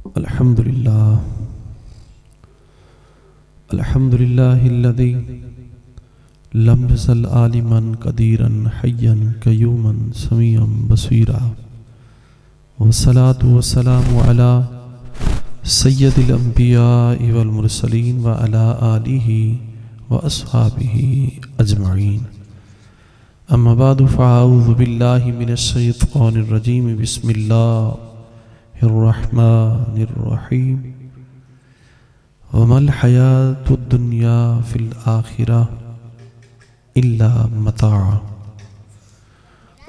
الحمد لله الذي لم يزل عالما قديرا حيا قيوما سميعا بصيرا، والصلاة والسلام على سيد الأنبياء والمرسلين وعلى آله وأصحابه أجمعين. أما بعد فأعوذ بالله من الشيطان الرجيم. بسم الله الرحمن الرحيم. وما الحياة الدنيا في الآخرة إلا متاع،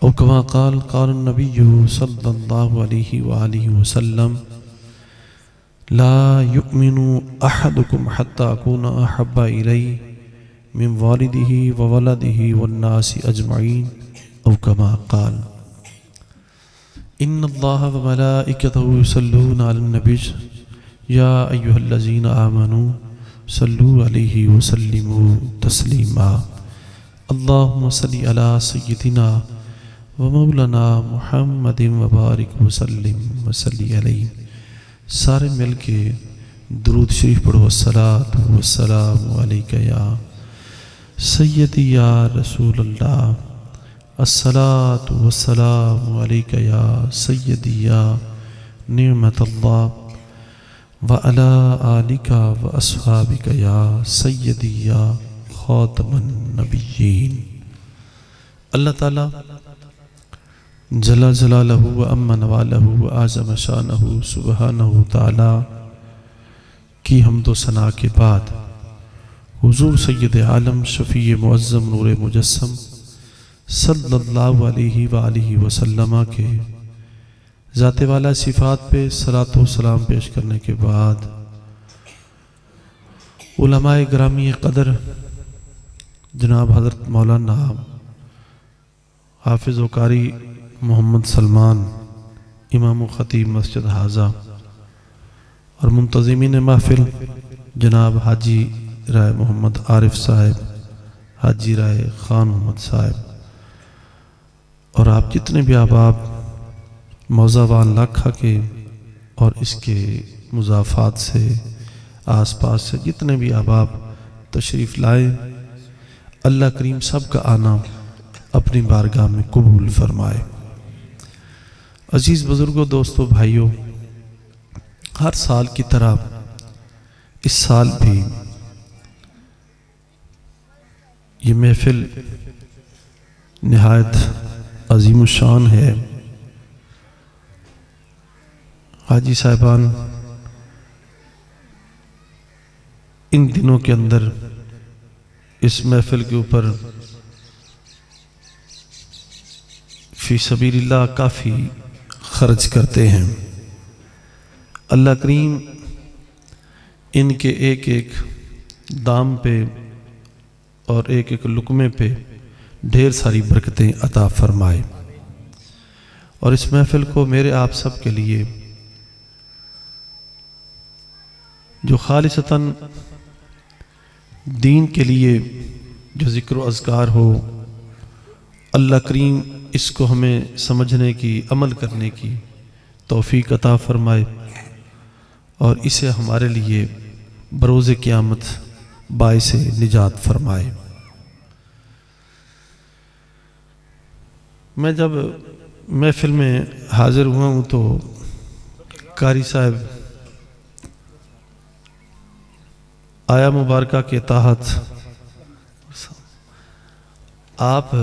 أو كما قال النبي صلى الله عليه وآله وسلم: لا يؤمن أحدكم حتى أكون أحب إليه من والده وولده والناس أجمعين، أو كما قال. إن الله وملائكته يصلون على النبي يا أيها الذين آمنوا صلوا عليه وسلموا تسليما. اللهم صل على سيدنا ومولانا محمد وبارک وسلم وصلی علیہ. سارے مل کے درود شریف پڑھو. الصلاۃ والسلام علیک یا سیدی یا رسول اللہ، الصلاۃ والسلام علیک یا سیدی یا نعمت اللہ، وعلی آلک واصحابک یا سیدی یا خاتم النبیین. اللہ تعالیٰ جل جلالہ و عم نوالہ و اعظم شانہ سبحانہ تعالیٰ کی حمد و ثنا کے بعد حضور سید عالم شفیع معظم نور مجسم صلی اللہ علیہ وآلہ وسلم کے ذات والا صفات پہ صلاۃ و سلام پیش کرنے کے بعد علماء گرامی قدر جناب حضرت مولانا حافظ و قاری محمد سلمان امام و خطیب مسجد حاضہ اور منتظمین محفل جناب حاجی رائے محمد عارف صاحب، حاجی رائے خان محمد صاحب، اور آپ جتنے بھی احباب موزاوان لاکھا کے اور اس کے مضافات سے آس پاس سے جتنے بھی احباب تشریف لائے، اللہ کریم سب کا آنا اپنی بارگاہ میں قبول فرمائے. عزیز بزرگوں، دوستوں، بھائیوں، ہر سال کی طرح اس سال بھی یہ محفل نہایت عظیم الشان ہے. حاجی صاحبان ان دنوں کے اندر اس محفل کے اوپر فی سبیل اللہ کافی خرچ کرتے ہیں. اللہ کریم ان کے ایک ایک دام پہ اور ایک ایک لقمے پہ ڈھیر ساری برکتیں عطا فرمائے، اور اس محفل کو میرے آپ سب کے لیے جو خالصتاً دین کے لیے جو ذکر و اذکار ہو، اللہ کریم اس کو ہمیں سمجھنے کی، عمل کرنے کی توفیق عطا فرمائے، اور اسے ہمارے لیے بروز قیامت باعث نجات فرمائے. میں جب محفل میں حاضر ہوا ہوں تو قاری صاحب آیا مبارکہ کے تحت آپ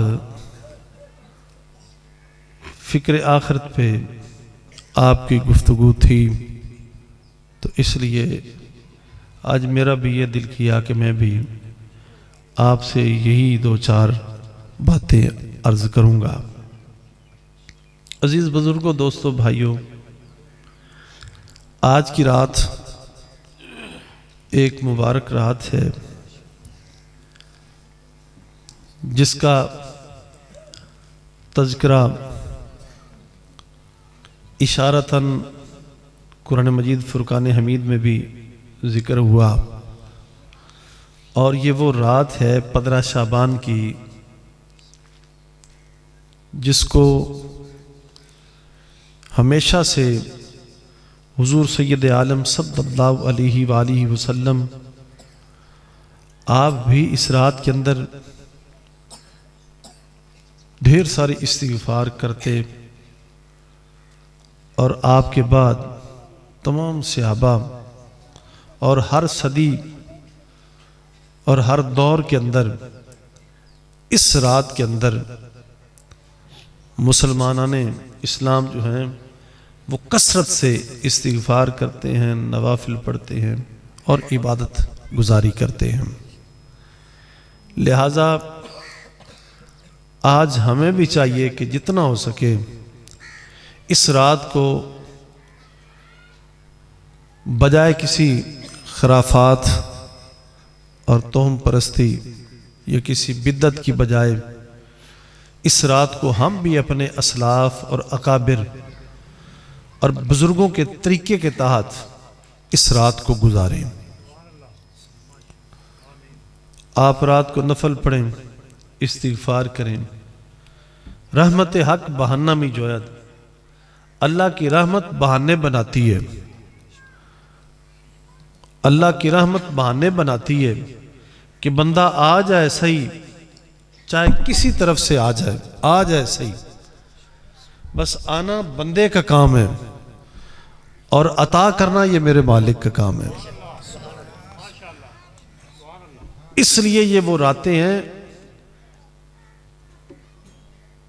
فکر آخرت پہ آپ کی گفتگو تھی، تو اس لیے آج میرا بھی یہ دل کیا کہ میں بھی آپ سے یہی دو چار باتیں عرض کروں گا. عزیز بزرگوں، دوستوں، بھائیوں، آج کی رات ایک مبارک رات ہے جس کا تذکرہ اشارتاً قرآن مجید فرقان حمید میں بھی ذکر ہوا، اور یہ وہ رات ہے 15 شعبان کی جس کو ہمیشہ سے حضور سید عالم صلی اللہ علیہ وآلہ وسلم آپ بھی اس رات کے اندر ڈھیر ساری استغفار کرتے، اور آپ کے بعد تمام صحابہ اور ہر صدی اور ہر دور کے اندر اس رات کے اندر مسلمانان اسلام جو ہیں وہ کثرت سے استغفار کرتے ہیں، نوافل پڑھتے ہیں اور عبادت گزاری کرتے ہیں۔ لہٰذا آج ہمیں بھی چاہیے کہ جتنا ہو سکے اس رات کو بجائے کسی خرافات اور توہم پرستی یا کسی بدعت کی بجائے اس رات کو ہم بھی اپنے اسلاف اور اکابر اور بزرگوں کے طریقے کے تحت اس رات کو گزاریں۔ آپ رات کو نفل پڑھیں، استغفار کریں۔ رحمت حق بہانہ میں جوید، اللہ کی رحمت بہانے بناتی ہے، اللہ کی رحمت بہانے بناتی ہے کہ بندہ آ جائے صحیح، چاہے کسی طرف سے آ جائے صحیح، بس آنا بندے کا کام ہے اور عطا کرنا یہ میرے مالک کا کام ہے۔ اس لیے یہ وہ راتیں ہیں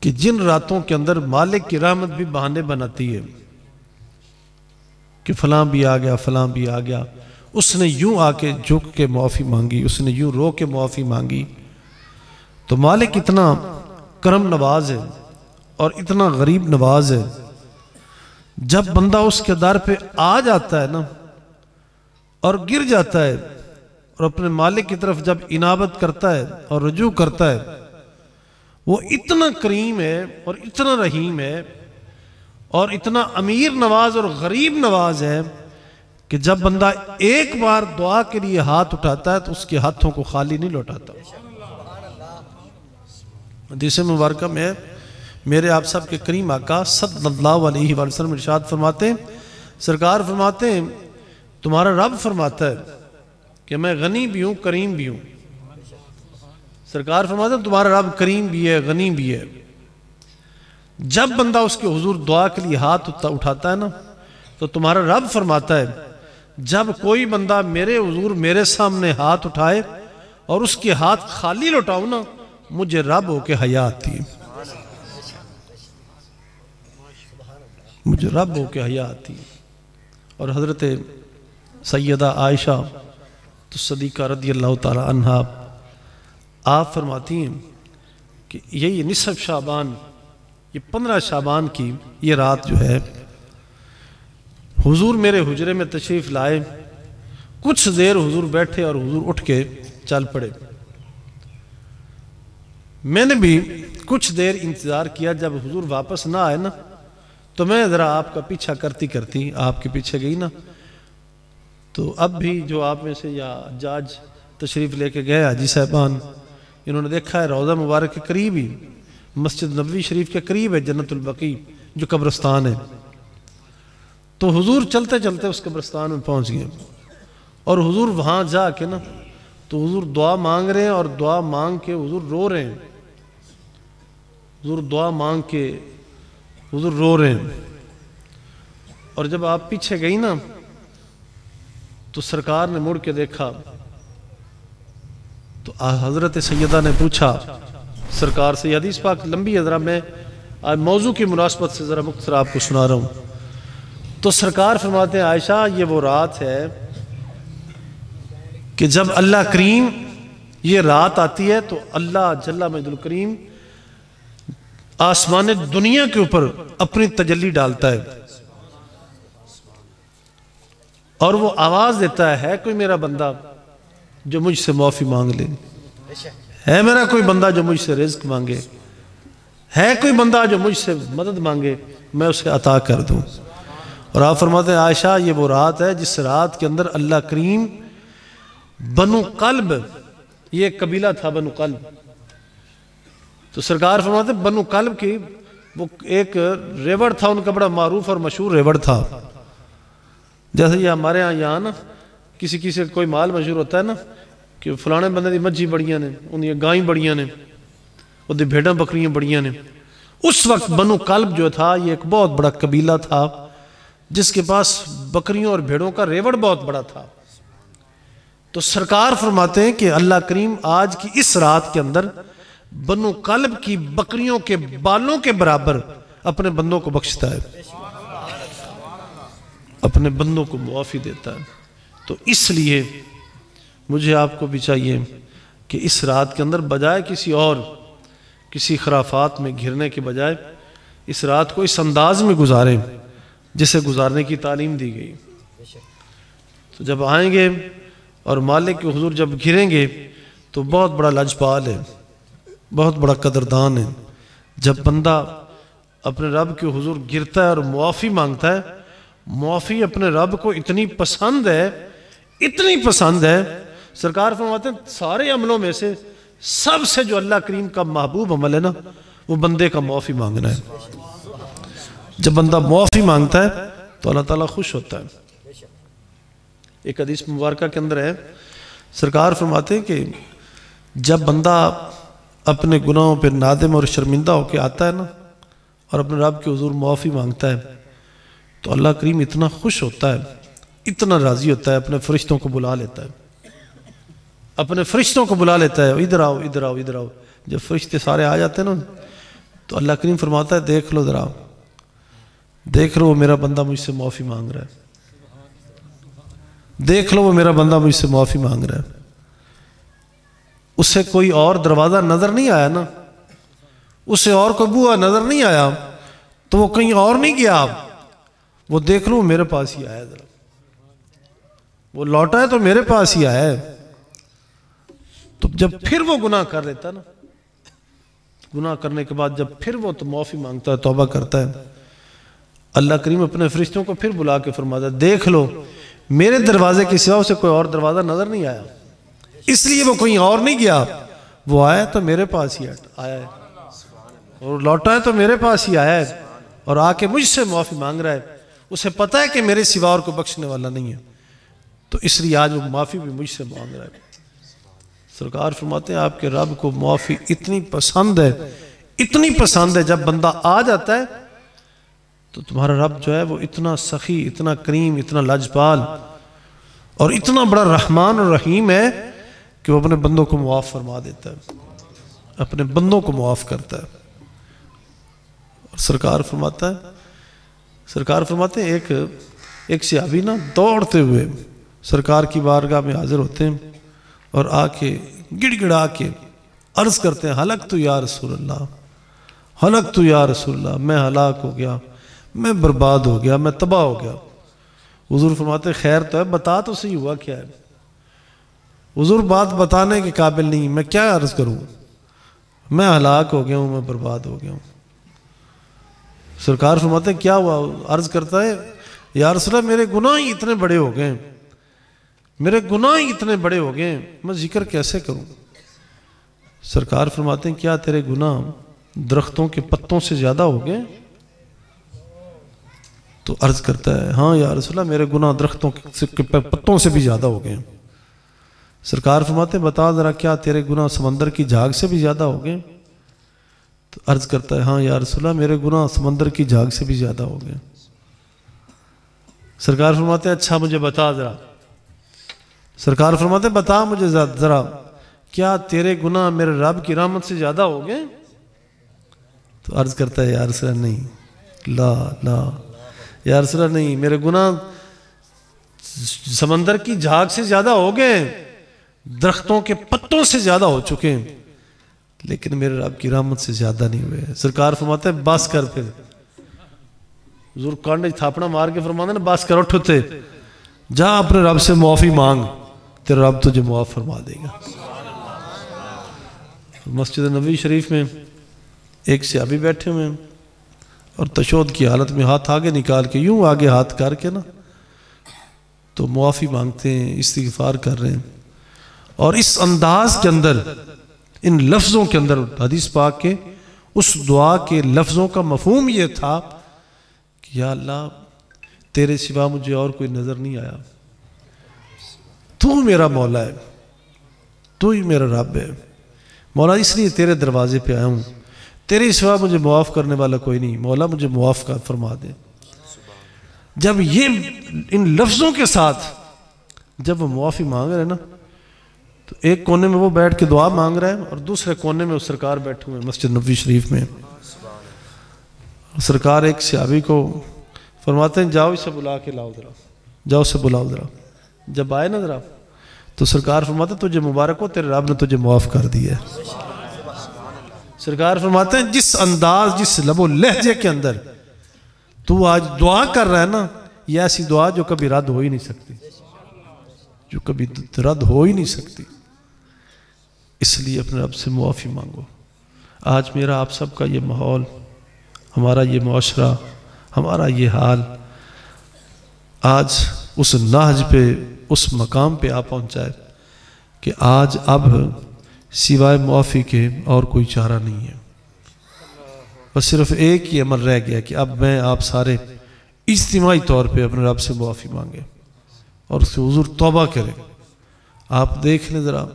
کہ جن راتوں کے اندر مالک کی رحمت بھی بہانے بناتی ہے کہ فلاں بھی آ گیا، فلاں بھی آ گیا، اس نے یوں آ کے جھک کے معافی مانگی، اس نے یوں رو کے معافی مانگی۔ تو مالک اتنا کرم نواز ہے اور اتنا غریب نواز ہے، جب بندہ اس کے در پہ آ جاتا ہے نا اور گر جاتا ہے اور اپنے مالک کی طرف جب انابت کرتا ہے اور رجوع کرتا ہے، وہ اتنا کریم ہے اور اتنا رحیم ہے اور اتنا امیر نواز اور غریب نواز ہے کہ جب بندہ ایک بار دعا کے لیے ہاتھ اٹھاتا ہے تو اس کے ہاتھوں کو خالی نہیں لوٹاتا۔ حدیث مبارکہ میں میرے آپ سب کے کریم آقا صلی اللہ علیہ وآلہ وسلم ارشاد فرماتے ہیں، سرکار فرماتے ہیں تمہارا رب فرماتا ہے کہ میں غنی بھی ہوں کریم بھی ہوں۔ سرکار فرماتے ہیں تمہارا رب کریم بھی ہے غنی بھی ہے۔ جب بندہ اس کے حضور دعا کے لیے ہاتھ اٹھاتا ہے نا تو تمہارا رب فرماتا ہے جب کوئی بندہ میرے حضور میرے سامنے ہاتھ اٹھائے اور اس کے ہاتھ خالی لوٹاؤں نا، مجھے رب ہو کے حیا آتی ہے، مجھے رب ہو کے حیا آتی ہے۔ اور حضرت سیدہ عائشہ تو صدیقہ رضی اللہ تعالی عنہا آپ فرماتی ہیں کہ یہی نصف شعبان، یہ 15 شعبان کی یہ رات جو ہے حضور میرے حجرے میں تشریف لائے، کچھ دیر حضور بیٹھے اور حضور اٹھ کے چل پڑے۔ میں نے بھی کچھ دیر انتظار کیا، جب حضور واپس نہ آئے نا تو میں ذرا آپ کا پیچھا کرتی آپ کے پیچھے گئی نا، تو اب بھی جو آپ میں سے یا جاج تشریف لے کے گئے حاجی صاحبان، انہوں نے دیکھا ہے روضہ مبارک کے قریب ہی مسجد نبوی شریف کے قریب ہے جنت البقیع جو قبرستان ہے، تو حضور چلتے چلتے اس قبرستان میں پہنچ گئے اور حضور وہاں جا کے نا تو حضور دعا مانگ رہے ہیں اور دعا مانگ کے حضور رو رہے ہیں، حضور دعا مانگ کے حضور رو رہے ہیں۔ اور جب آپ پیچھے گئی نا تو سرکار نے مڑ کے دیکھا تو حضرت سیدہ نے پوچھا سرکار سے، یہ حدیث پاک لمبی ہے، ذرا میں آج موضوع کی مناسبت سے ذرا مختصر آپ کو سنا رہا ہوں۔ تو سرکار فرماتے ہیں عائشہ یہ وہ رات ہے کہ جب اللہ کریم یہ رات آتی ہے تو اللہ جل مجد الکریم آسمان دنیا کے اوپر اپنی تجلی ڈالتا ہے اور وہ آواز دیتا ہے کوئی میرا بندہ جو مجھ سے معافی مانگ لے، ہے میرا کوئی بندہ جو مجھ سے رزق مانگے، ہے کوئی بندہ جو مجھ سے مدد مانگے، میں اسے عطا کر دوں۔ اور آپ فرماتے ہیں عائشہ یہ وہ رات ہے جس رات کے اندر اللہ کریم بنو قلب، یہ ایک قبیلہ تھا بنو قلب، تو سرکار فرماتے ہیں بنو قلب کی وہ ایک ریوڑ تھا ان کا بڑا معروف اور مشہور ریوڑ تھا، جیسے یہ ہمارے یہاں نا کسی سے کوئی مال مشہور ہوتا ہے نا کہ فلانے بندے دی مجھی بڑیاں نے، ان دی گائیں بڑیاں نے، وہ دی بھیڑاں بکریاں بڑیاں نے. اس وقت بنو کلب جو تھا یہ ایک بہت بڑا قبیلہ تھا جس کے پاس بکریوں اور بھیڑوں کا ریوڑ بہت بڑا تھا. تو سرکار فرماتے ہیں کہ اللہ کریم آج کی اس رات کے اندر بنو کلب کی بکریوں کے بالوں کے برابر اپنے بندوں کو بخشتا ہے، اپنے بندوں کو معافی دیتا ہے. تو اس لیے مجھے آپ کو بھی چاہیے کہ اس رات کے اندر بجائے کسی خرافات میں گھرنے کے بجائے اس رات کو اس انداز میں گزاریں جسے گزارنے کی تعلیم دی گئی. تو جب آئیں گے اور مالک کے حضور جب گھریں گے تو بہت بڑا لجپال ہے، بہت بڑا قدردان ہے. جب بندہ اپنے رب کے حضور گرتا ہے اور معافی مانگتا ہے، معافی اپنے رب کو اتنی پسند ہے، سرکار فرماتے ہیں سارے عملوں میں سے سب سے جو اللہ کریم کا محبوب عمل ہے نا وہ بندے کا معافی مانگنا ہے. جب بندہ معافی مانگتا ہے تو اللہ تعالیٰ خوش ہوتا ہے. ایک حدیث مبارکہ کے اندر ہے، سرکار فرماتے ہیں کہ جب بندہ اپنے گناہوں پہ نادم اور شرمندہ ہو کے آتا ہے نا اور اپنے رب کے حضور معافی مانگتا ہے تو اللہ کریم اتنا خوش ہوتا ہے، اتنا راضی ہوتا ہے، اپنے فرشتوں کو بلا لیتا ہے، ادھر آؤ ادھر آؤ ادھر آؤ. جب فرشتے سارے آ جاتے ہیں نا تو اللہ کریم فرماتا ہے دیکھ لو ذرا، دیکھ لو وہ میرا بندہ مجھ سے معافی مانگ رہا ہے، دیکھ لو وہ میرا بندہ مجھ سے معافی مانگ رہا ہے. اسے کوئی اور دروازہ نظر نہیں آیا نا، اسے اور کوئی بوا نظر نہیں آیا تو وہ کہیں اور نہیں گیا، وہ دیکھ لو میرے پاس ہی آیا، ذرا وہ لوٹا ہے تو میرے پاس ہی آیا ہے. تو جب پھر وہ گناہ کر لیتا نا، گناہ کرنے کے بعد جب پھر وہ تو معافی مانگتا ہے، توبہ کرتا ہے، اللہ کریم اپنے فرشتوں کو پھر بلا کے فرماتا ہے دیکھ لو میرے دروازے کے سوا اسے کوئی اور دروازہ نظر نہیں آیا، اس لیے وہ کہیں اور نہیں گیا، وہ آیا تو میرے پاس ہی آیا ہے اور لوٹا ہے تو میرے پاس ہی آیا ہے اور آ کے مجھ سے معافی مانگ رہا ہے. اسے پتہ ہے کہ میرے سوا اور کوئی بخشنے والا نہیں ہے، تو اس لیے آج وہ معافی بھی مجھ سے مانگ رہا ہے. سرکار فرماتے ہیں آپ کے رب کو معافی اتنی پسند ہے، جب بندہ آ جاتا ہے تو تمہارا رب جو ہے وہ اتنا سخی، اتنا کریم، اتنا لاجپال اور اتنا بڑا رحمان اور رحیم ہے کہ وہ اپنے بندوں کو معاف فرما دیتا ہے، اپنے بندوں کو معاف کرتا ہے. اور سرکار فرماتے ہیں ایک صحابی نا دوڑتے ہوئے سرکار کی بارگاہ میں حاضر ہوتے ہیں اور آ کے گڑ گڑا کے عرض کرتے ہیں ہلکت یا رسول اللہ، میں ہلاک ہو گیا، میں برباد ہو گیا، میں تباہ ہو گیا. حضور فرماتے ہیں خیر تو ہے، بتا تو صحیح ہوا کیا ہے. حضور بات بتانے کے قابل نہیں، میں کیا عرض کروں، میں ہلاک ہو گیا ہوں، میں برباد ہو گیا ہوں. سرکار فرماتے ہیں کیا ہوا؟ عرض کرتا ہے یا رسول اللہ میرے گناہ ہی اتنے بڑے ہو گئے، میں ذکر کیسے کروں. سرکار فرماتے ہیں کیا تیرے گناہ درختوں کے پتوں سے زیادہ ہو گئے؟ تو عرض کرتا ہے ہاں یا رسول اللہ میرے گناہ درختوں کے پتوں سے بھی زیادہ ہو گئے. سرکار فرماتے ہیں بتا ذرا کیا تیرے گناہ سمندر کی جھاگ سے بھی زیادہ ہو گئے؟ تو عرض کرتا ہے ہاں یا رسول اللہ میرے گناہ سمندر کی جھاگ سے بھی زیادہ ہو گئے. سرکار فرماتے ہیں اچھا مجھے بتا ذرا. سرکار فرماتے ہیں بتا مجھے ذرا کیا تیرے گناہ میرے رب کی رحمت سے زیادہ ہو گئے؟ تو عرض کرتا ہے یا رسول اللہ نہیں، لا یا رسول اللہ نہیں، میرے گناہ سمندر کی جھاگ سے زیادہ ہو گئے، درختوں کے پتوں سے زیادہ ہو چکے ہیں، لیکن میرے رب کی رحمت سے زیادہ نہیں ہوئے. سرکار فرماتے ہیں بس کر. پھر حضور کانڈے تھاپڑا مار کے فرماتے ہیں نا بس کر، اٹھ تے جا اپنے رب سے معافی مانگ، تیرا رب تجھے معاف فرما دے گا. مسجد نبوی شریف میں ایک صحابی بیٹھے ہوئے ہیں اور تشہد کی حالت میں ہاتھ آگے نکال کے یوں آگے ہاتھ کر کے نا تو معافی مانگتے ہیں، استغفار کر رہے ہیں. اور اس انداز کے اندر، ان لفظوں کے اندر، حدیث پاک کے اس دعا کے لفظوں کا مفہوم یہ تھا کہ یا اللہ تیرے سوا مجھے اور کوئی نظر نہیں آیا، تو میرا مولا ہے، تو ہی میرا رب ہے مولا، اس لیے تیرے دروازے پہ آیا ہوں، تیرے سوا مجھے معاف کرنے والا کوئی نہیں، مولا مجھے معاف فرما دے۔ جب یہ ان لفظوں کے ساتھ جب وہ معافی مانگ رہے ہیں نا، تو ایک کونے میں وہ بیٹھ کے دعا مانگ رہا ہے اور دوسرے کونے میں وہ سرکار بیٹھے ہوئے مسجد نبوی شریف میں۔ سرکار ایک صحابی کو فرماتے ہیں جاؤ اسے بلا کے لاؤ ذرا، جاؤ اسے بلاؤ ذرا۔ جب آئے نا ذرا تو سرکار فرماتے ہیں تجھے مبارک ہو، تیرے رب نے تجھے معاف کر دیا ہے۔ سرکار فرماتے ہیں جس انداز، جس لب و لہجے کے اندر تو آج دعا کر رہا ہے نا، یہ ایسی دعا جو کبھی رد ہو ہی نہیں سکتی، جو کبھی رد ہو ہی نہیں سکتی۔ اس لیے اپنے رب سے معافی مانگو۔ آج میرا آپ سب کا یہ ماحول، ہمارا یہ معاشرہ، ہمارا یہ حال آج اس نہج پہ، اس مقام پہ آ پہنچا ہے کہ آج اب سوائے معافی کے اور کوئی چارہ نہیں ہے۔ بس صرف ایک ہی عمل رہ گیا کہ اب میں آپ سارے اجتماعی طور پہ اپنے رب سے معافی مانگے اور اس سے حضور توبہ کریں۔ آپ دیکھ لیں ذرا،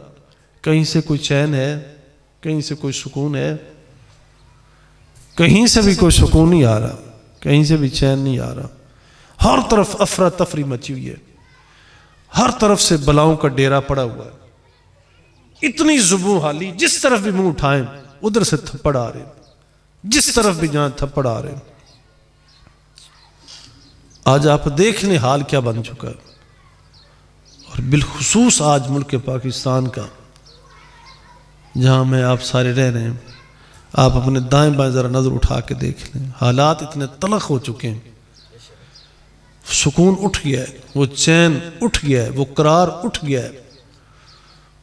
کہیں سے کوئی چین ہے، کہیں سے کوئی سکون ہے، کہیں سے بھی کوئی سکون نہیں آ رہا، کہیں سے بھی چین نہیں آ رہا، ہر طرف افراتفری مچی ہوئی ہے، ہر طرف سے بلاؤں کا ڈیرا پڑا ہوا ہے، اتنی زبوں حالی، جس طرف بھی منہ اٹھائیں ادھر سے تھپڑ آ رہے، جس طرف بھی جہاں تھپڑ آ رہے۔ آج آپ دیکھ لیں حال کیا بن چکا ہے، اور بالخصوص آج ملک پاکستان کا جہاں میں آپ سارے رہ رہے ہیں، آپ اپنے دائیں بائیں ذرا نظر اٹھا کے دیکھ لیں، حالات اتنے تلخ ہو چکے ہیں، سکون اٹھ گیا ہے، وہ چین اٹھ گیا ہے، وہ قرار اٹھ گیا ہے،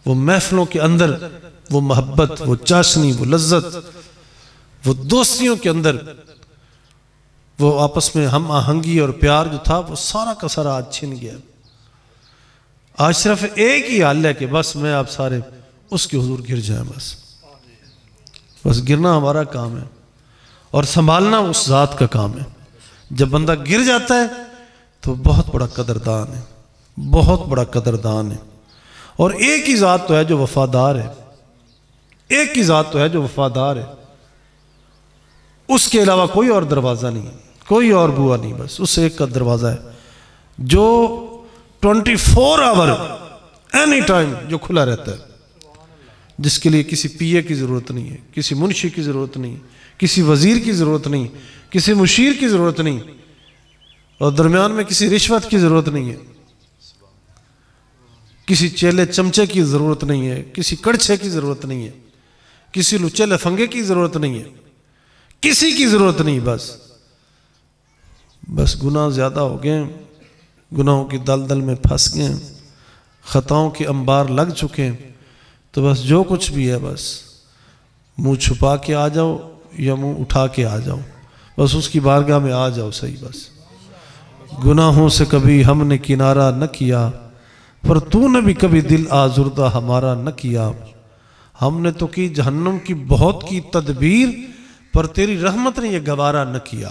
وہ محفلوں کے اندر وہ محبت، وہ چاشنی، وہ لذت، وہ دوستیوں کے اندر وہ آپس میں ہم آہنگی اور پیار جو تھا وہ سارا کا سارا آج چھن گیا۔ آج صرف ایک ہی حال ہے کہ بس میں آپ سارے اس کے حضور گر جائیں، بس گرنا ہمارا کام ہے اور سنبھالنا اس ذات کا کام ہے۔ جب بندہ گر جاتا ہے تو بہت بڑا قدردان ہے، بہت بڑا قدردان ہے، اور ایک ہی ذات تو ہے جو وفادار ہے، ایک ہی ذات تو ہے جو وفادار ہے، اس کے علاوہ کوئی اور دروازہ نہیں، کوئی اور بوا نہیں، بس اس ایک کا دروازہ ہے جو 24 آور اینی ٹائم جو کھلا رہتا ہے، جس کے لیے کسی پی اے کی ضرورت نہیں ہے، کسی منشی کی ضرورت نہیں، کسی وزیر کی ضرورت نہیں، کسی مشیر کی ضرورت نہیں، اور درمیان میں کسی رشوت کی ضرورت نہیں ہے، کسی چیلے چمچے کی ضرورت نہیں ہے، کسی کڑچھے کی ضرورت نہیں ہے، کسی لچے لفنگے کی ضرورت نہیں ہے، کسی کی ضرورت نہیں۔ بس گناہ زیادہ ہو گئے، گناہوں کی دلدل میں پھنس گئے، خطاؤں کے انبار لگ چکے، تو بس جو کچھ بھی ہے بس منہ چھپا کے آ جاؤ یا منہ اٹھا کے آ جاؤ، بس اس کی بارگاہ میں آ جاؤ صحیح۔ بس گناہوں سے کبھی ہم نے کنارہ نہ کیا، پر تو نے بھی کبھی دل آزردہ ہمارا نہ کیا، ہم نے تو کی جہنم کی بہت کی تدبیر، پر تیری رحمت نے یہ گوارا نہ کیا۔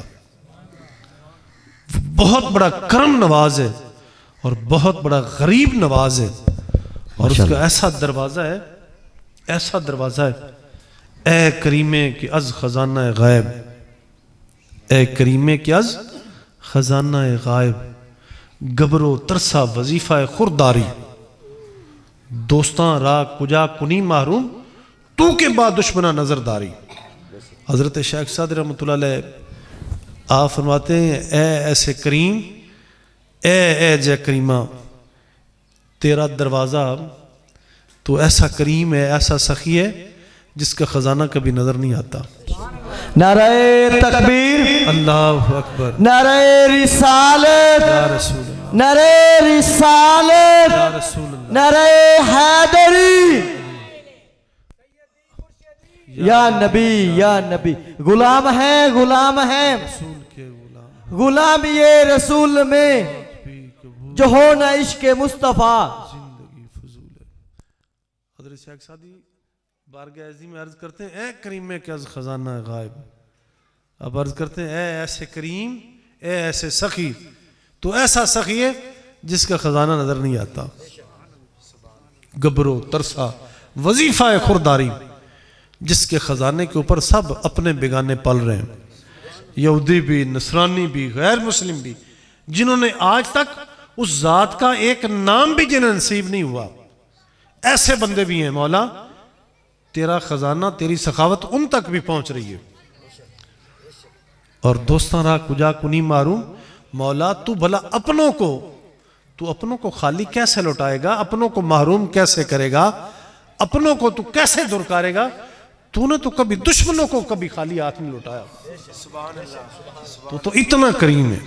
بہت بڑا کرم نواز ہے اور بہت بڑا غریب نواز ہے، اور اس کا ایسا دروازہ ہے، ایسا دروازہ ہے، اے کریمے کہ از خزانہ غائب، اے کریمے کہ از خزانہ غائب، گبر و ترسا وظیفہ خرداری، دوستاں را کجا کنی محروم، تو کے بعد دشمنہ نظرداری۔ حضرت شیخ سعدی رحمۃ اللہ علیہ آپ فرماتے ہیں اے ایسے کریم، اے جے کریمہ، تیرا دروازہ تو ایسا کریم ہے، ایسا سخی ہے جس کا خزانہ کبھی نظر نہیں آتا۔ نعرہ تکبیر، اللہ اکبر، نعرہ رسالت، یا رسول اللہ، نعرہ رسالت، یا رسول اللہ، نعرہ حیدری، یا نبی، یا نبی، غلام ہیں، غلام ہیں، رسول کے غلام غلام یہ رسول میں بھی قبول، جو ہو نہ عشق مصطفیٰ۔ زندگی فضول ہے۔ حضرت شیخ سعدی بارگاہ عظیم میں عرض کرتے ہیں اے کریم کہ از خزانہ غائب، اب عرض کرتے ہیں اے ایسے کریم، اے ایسے سخی، تو ایسا سخی ہے جس کا خزانہ نظر نہیں آتا. گبرو ترسا وظیفہ خرداری، جس کے خزانے کے اوپر سب اپنے بیگانے پل رہے ہیں، یہودی بھی، نصرانی بھی، غیر مسلم بھی، جنہوں نے آج تک اس ذات کا ایک نام بھی جنہیں نصیب نہیں ہوا. ایسے بندے بھی ہیں. مولا تیرا خزانہ، تیری سخاوت ان تک بھی پہنچ رہی ہے. اور دوستان راہ کجا کنی معروم، مولا تو بھلا اپنوں کو خالی کیسے لوٹائے گا، اپنوں کو محروم کیسے کرے گا، اپنوں کو تو کیسے درکارے گا. تو نے تو کبھی دشمنوں کو کبھی خالی ہاتھ نہیں لوٹایا. تو اتنا کریم ہے.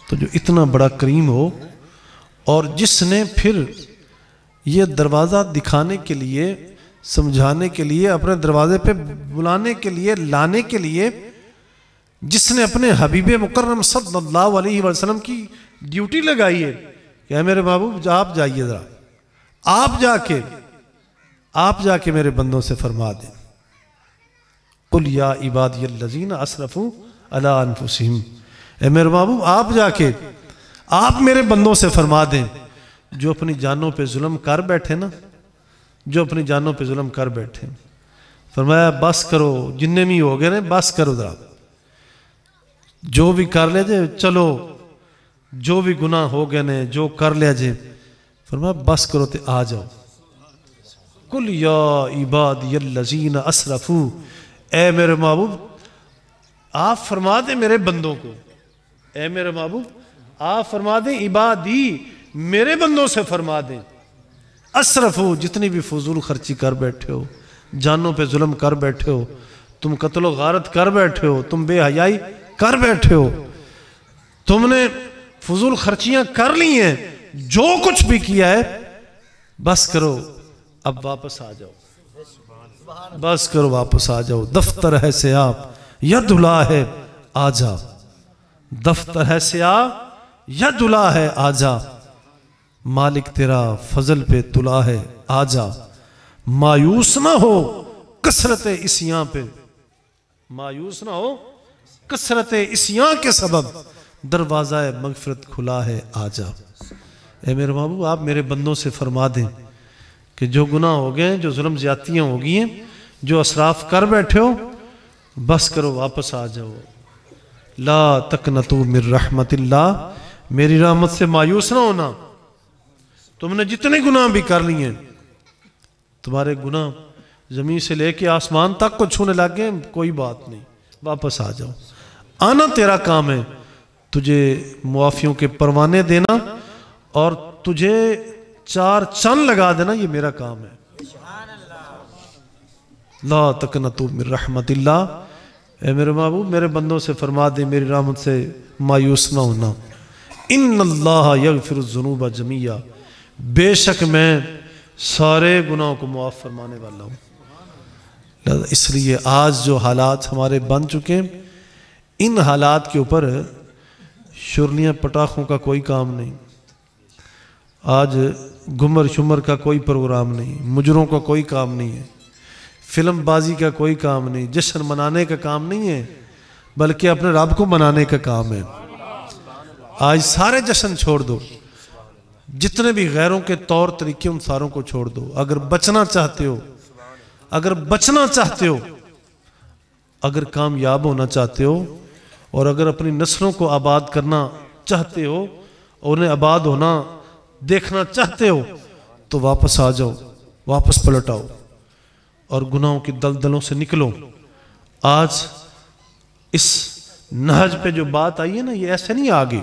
تو جو اتنا بڑا کریم ہو، اور جس نے پھر یہ دروازہ دکھانے کے لیے، سمجھانے کے لیے، اپنے دروازے پہ بلانے کے لیے، لانے کے لیے، جس نے اپنے حبیب مکرم صلی اللہ علیہ وسلم کی ڈیوٹی لگائی ہے کہ اے میرے محبوب آپ جائیے ذرا، آپ جا کے میرے بندوں سے فرما دیں. قل یا عبادی الذین اسرفوا علی انفسہم، اے میرے محبوب آپ جا کے آپ میرے بندوں سے فرما دیں جو اپنی جانوں پہ ظلم کر بیٹھے نا، جو اپنی جانوں پہ ظلم کر بیٹھے. فرمایا بس کرو، جننے بھی ہو گئے نا بس کرو ذرا، جو بھی کر لے جے، چلو جو بھی گناہ ہو گئے نے، جو کر لیا جے. فرمایا بس کرو تے آ جاؤ. قل یا عبادی الذین اسرفوا، اے میرے محبوب آپ فرما دیں میرے بندوں کو، اے میرے محبوب آپ فرما دیں، عبادی میرے بندوں سے فرما دیں، اسرفوا جتنی بھی فضول خرچی کر بیٹھے ہو، جانوں پہ ظلم کر بیٹھے ہو، تم قتل و غارت کر بیٹھے ہو، تم بے حیائی کر بیٹھے ہو، تم نے فضول خرچیاں کر لی ہیں، جو کچھ بھی کیا ہے بس کرو اب واپس آ جاؤ، بس کرو واپس آ جاؤ. دفتر ہے سیاہ ید الا ہے آجا، دفتر ہے سیاہ ید الا ہے آجا، مالک تیرا فضل پہ تلا ہے آجا. مایوس نہ ہو کثرت اسیاں پہ، مایوس نہ ہو کثرت اسیاں کے سبب دروازہ مغفرت کھلا ہے آجا. اے میرے محبوب آپ میرے بندوں سے فرما دیں کہ جو گناہ ہو گئے، جو ظلم زیادتیاں ہو گئی ہیں، جو اسراف کر بیٹھے ہو، بس کرو واپس آ جاؤ. لا تقنطوا من رحمت اللہ، میری رحمت سے مایوس نہ ہونا. تم نے جتنے گناہ بھی کر لیے ہیں، تمہارے گناہ زمین سے لے کے آسمان تک کو چھونے لگے، کوئی بات نہیں، واپس آ جاؤ. آنا تیرا کام ہے، تجھے معافیوں کے پروانے دینا اور تجھے 4 چند لگا دینا، یہ میرا کام ہے. لا تقنطوا من رحمت اللہ، اے میرے محبوب میرے بندوں سے فرما دے میری رحمت سے مایوس نہ ہونا. ان اللہ یغفر الذنوب جمیعا، بے شک میں سارے گناہوں کو معاف فرمانے والا ہوں. اس لیے آج جو حالات ہمارے بن چکے ہیں، ان حالات کے اوپر شرلیاں پٹاخوں کا کوئی کام نہیں، آج گمر شمر کا کوئی پروگرام نہیں، مجروں کا کوئی کام نہیں ہے، فلم بازی کا کوئی کام نہیں، جشن منانے کا کام نہیں ہے، بلکہ اپنے رب کو منانے کا کام ہے. آج سارے جشن چھوڑ دو، جتنے بھی غیروں کے طور طریقے ان ساروں کو چھوڑ دو. اگر بچنا چاہتے ہو، اگر کامیاب ہونا چاہتے ہو، اور اگر اپنی نسلوں کو آباد کرنا چاہتے ہو، اور انہیں آباد ہونا دیکھنا چاہتے ہو، تو واپس آ جاؤ، واپس پلٹ آؤ اور گناہوں کی دلدلوں سے نکلو. آج اس نہج پہ جو بات آئی ہے نا، یہ ایسے نہیں آگے،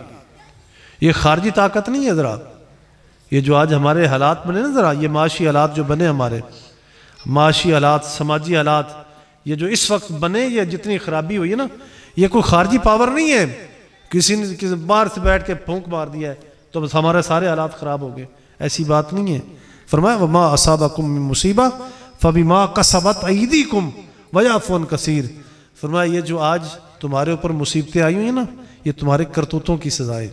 یہ خارجی طاقت نہیں ہے. ذرا یہ جو آج ہمارے حالات بنے نا، ذرا یہ معاشی حالات جو بنے، ہمارے معاشی حالات، سماجی حالات، یہ جو اس وقت بنے، یہ جتنی خرابی ہوئی ہے نا، یہ کوئی خارجی پاور نہیں ہے، کسی نے باہر سے بیٹھ کے پھونک مار دیا ہے تو بس ہمارے سارے حالات خراب ہو گئے. ایسی بات نہیں ہے. فرمایا وَمَا أَصَابَكُم مِّن مُّصِيبَةٍ فَبِمَا كَسَبَتْ أَيْدِيكُمْ وَيَعْفُو عَن كَثِيرٍ. فرمایا یہ جو آج تمہارے اوپر مصیبتیں آئی ہوئی ہیں نا، یہ تمہارے کرتوتوں کی سزا ہے،